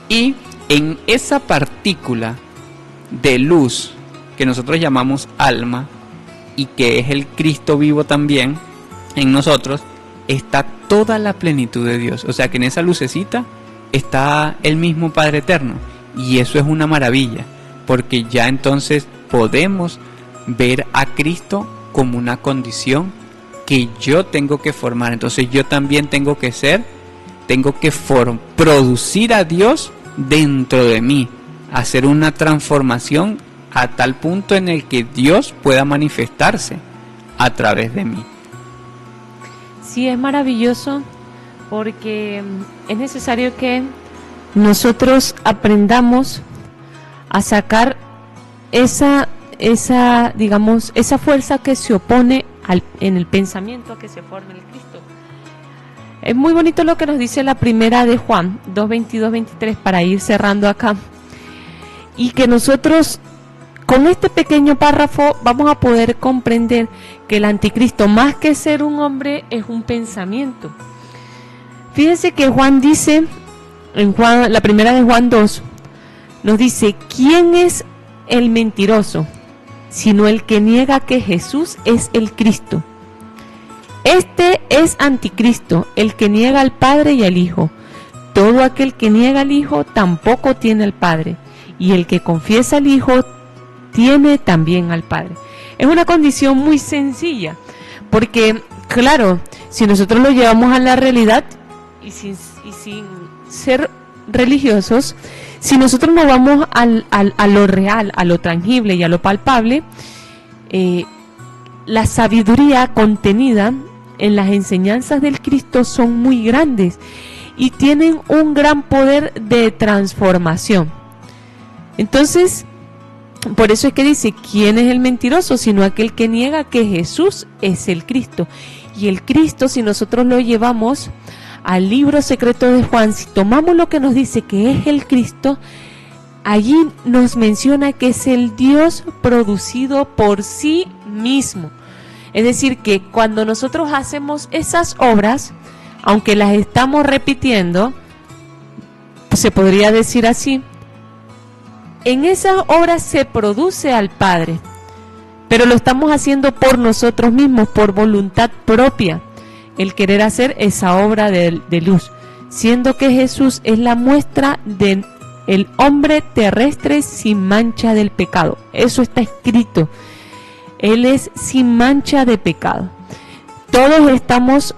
S3: Y en esa partícula de luz que nosotros llamamos alma, y que es el Cristo vivo también en nosotros, está toda la plenitud de Dios. O sea que en esa lucecita está el mismo Padre Eterno, y eso es una maravilla, porque ya entonces podemos ver a Cristo como una condición que yo tengo que formar. Entonces yo también tengo que producir a Dios dentro de mí, hacer una transformación a tal punto en el que Dios pueda manifestarse a través de mí.
S2: Sí, es maravilloso, porque es necesario que nosotros aprendamos a sacar esa fuerza que se opone en el pensamiento a que se forme el Cristo. Es muy bonito lo que nos dice la primera de Juan 2:22-23, para ir cerrando acá, y que nosotros con este pequeño párrafo vamos a poder comprender que el anticristo, más que ser un hombre, es un pensamiento. Fíjense que Juan dice, la primera de Juan 2, nos dice: ¿quién es el mentiroso? Sino el que niega que Jesús es el Cristo. Este es anticristo, el que niega al Padre y al Hijo. Todo aquel que niega al Hijo tampoco tiene al Padre, y el que confiesa al Hijo tiene también al Padre. Es una condición muy sencilla, porque claro, si nosotros lo llevamos a la realidad y sin ser religiosos, si nosotros nos vamos a lo real, a lo tangible y a lo palpable, la sabiduría contenida en las enseñanzas del Cristo son muy grandes y tienen un gran poder de transformación. Entonces, Por eso es que dice, ¿quién es el mentiroso? Sino aquel que niega que Jesús es el Cristo. Y el Cristo, si nosotros lo llevamos al libro secreto de Juan, si tomamos lo que nos dice que es el Cristo, allí nos menciona que es el Dios producido por sí mismo. Es decir, que cuando nosotros hacemos esas obras, aunque las estamos repitiendo, se podría decir así, en esas obras se produce al Padre, pero lo estamos haciendo por nosotros mismos, por voluntad propia, el querer hacer esa obra de luz, siendo que Jesús es la muestra del hombre terrestre sin mancha del pecado. Eso está escrito. Él es sin mancha de pecado. Todos estamos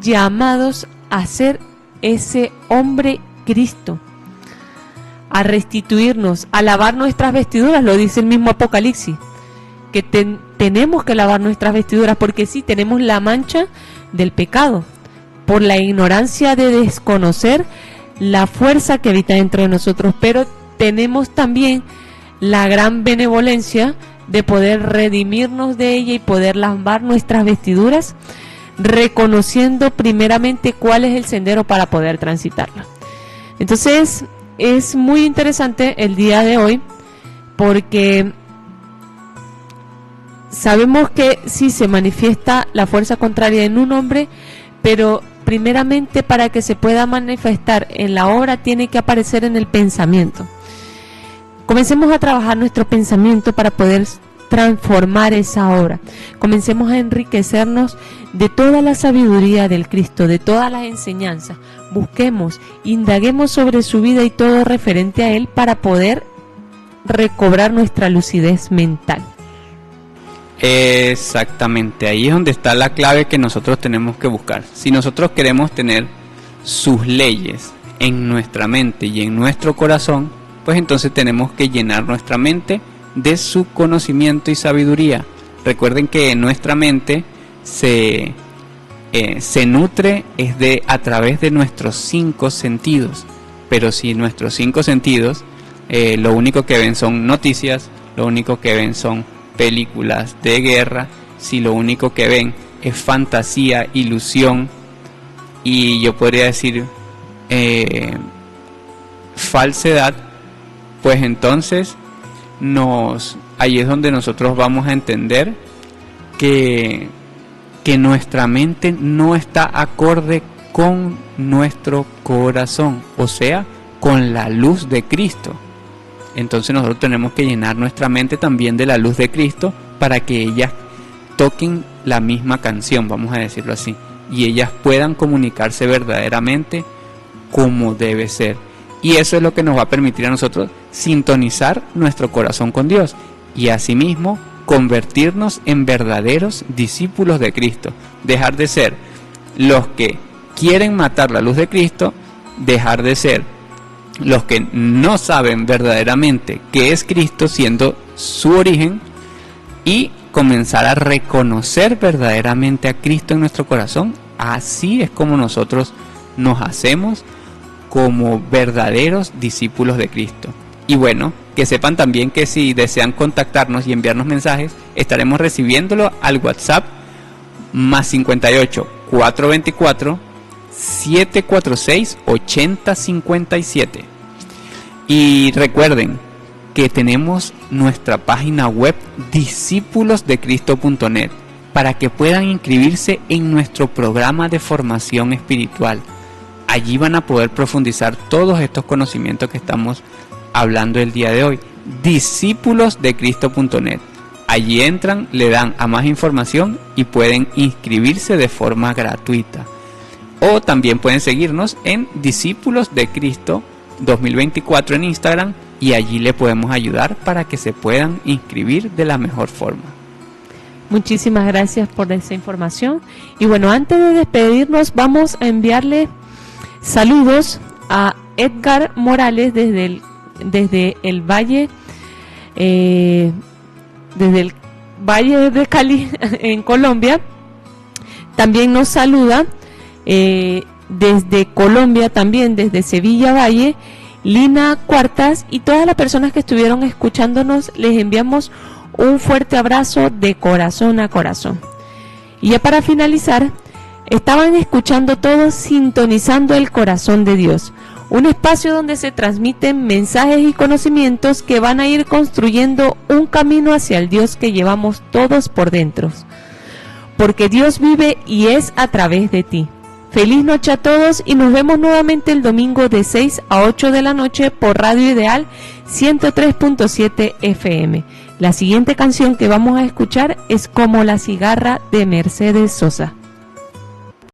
S2: llamados a ser ese hombre Cristo, a restituirnos, a lavar nuestras vestiduras, lo dice el mismo Apocalipsis, que tenemos que lavar nuestras vestiduras, porque sí, tenemos la mancha del pecado, por la ignorancia de desconocer la fuerza que habita dentro de nosotros, pero tenemos también la gran benevolencia de poder redimirnos de ella y poder lavar nuestras vestiduras, reconociendo primeramente cuál es el sendero para poder transitarlo. Entonces, es muy interesante el día de hoy, porque sabemos que sí se manifiesta la fuerza contraria en un hombre, pero primeramente para que se pueda manifestar en la obra tiene que aparecer en el pensamiento. Comencemos a trabajar nuestro pensamiento para poder transformar esa obra. Comencemos a enriquecernos de toda la sabiduría del Cristo, de todas las enseñanzas. Busquemos, indaguemos sobre su vida y todo referente a Él para poder recobrar nuestra lucidez mental.
S3: Exactamente, ahí es donde está la clave que nosotros tenemos que buscar. Si nosotros queremos tener sus leyes en nuestra mente y en nuestro corazón, pues entonces tenemos que llenar nuestra mente de su conocimiento y sabiduría. Recuerden que nuestra mente se nutre a través de nuestros 5 sentidos, pero si nuestros 5 sentidos lo único que ven son noticias, lo único que ven son películas de guerra, si lo único que ven es fantasía, ilusión y yo podría decir falsedad, pues entonces ahí es donde nosotros vamos a entender que nuestra mente no está acorde con nuestro corazón, o sea, con la luz de Cristo. Entonces nosotros tenemos que llenar nuestra mente también de la luz de Cristo para que ellas toquen la misma canción, vamos a decirlo así, y ellas puedan comunicarse verdaderamente como debe ser. Y eso es lo que nos va a permitir a nosotros sintonizar nuestro corazón con Dios y asimismo convertirnos en verdaderos discípulos de Cristo. Dejar de ser los que quieren matar la luz de Cristo, dejar de ser los que no saben verdaderamente qué es Cristo siendo su origen y comenzar a reconocer verdaderamente a Cristo en nuestro corazón. Así es como nosotros nos hacemos como verdaderos discípulos de Cristo. Y bueno, que sepan también que si desean contactarnos y enviarnos mensajes, estaremos recibiéndolo al WhatsApp más 58 424 746 8057. Y recuerden que tenemos nuestra página web discípulosdecristo.net para que puedan inscribirse en nuestro programa de formación espiritual. Allí van a poder profundizar todos estos conocimientos que estamos hablando el día de hoy. Discípulosdecristo.net. Allí entran, le dan a más información y pueden inscribirse de forma gratuita. O también pueden seguirnos en Discípulos de Cristo 2024 en Instagram y allí le podemos ayudar para que se puedan inscribir de la mejor forma.
S2: Muchísimas gracias por esa información. Y bueno, antes de despedirnos, vamos a enviarle saludos a Edgar Morales desde el Valle de Cali en Colombia. También nos saluda desde Colombia, también desde Sevilla Valle, Lina Cuartas y todas las personas que estuvieron escuchándonos, les enviamos un fuerte abrazo de corazón a corazón. Y ya para finalizar, estaban escuchando todos Sintonizando el Corazón de Dios, un espacio donde se transmiten mensajes y conocimientos que van a ir construyendo un camino hacia el Dios que llevamos todos por dentro. Porque Dios vive y es a través de ti. Feliz noche a todos y nos vemos nuevamente el domingo de 6 a 8 de la noche por Radio Ideal 103.7 FM. La siguiente canción que vamos a escuchar es Como la cigarra de Mercedes Sosa.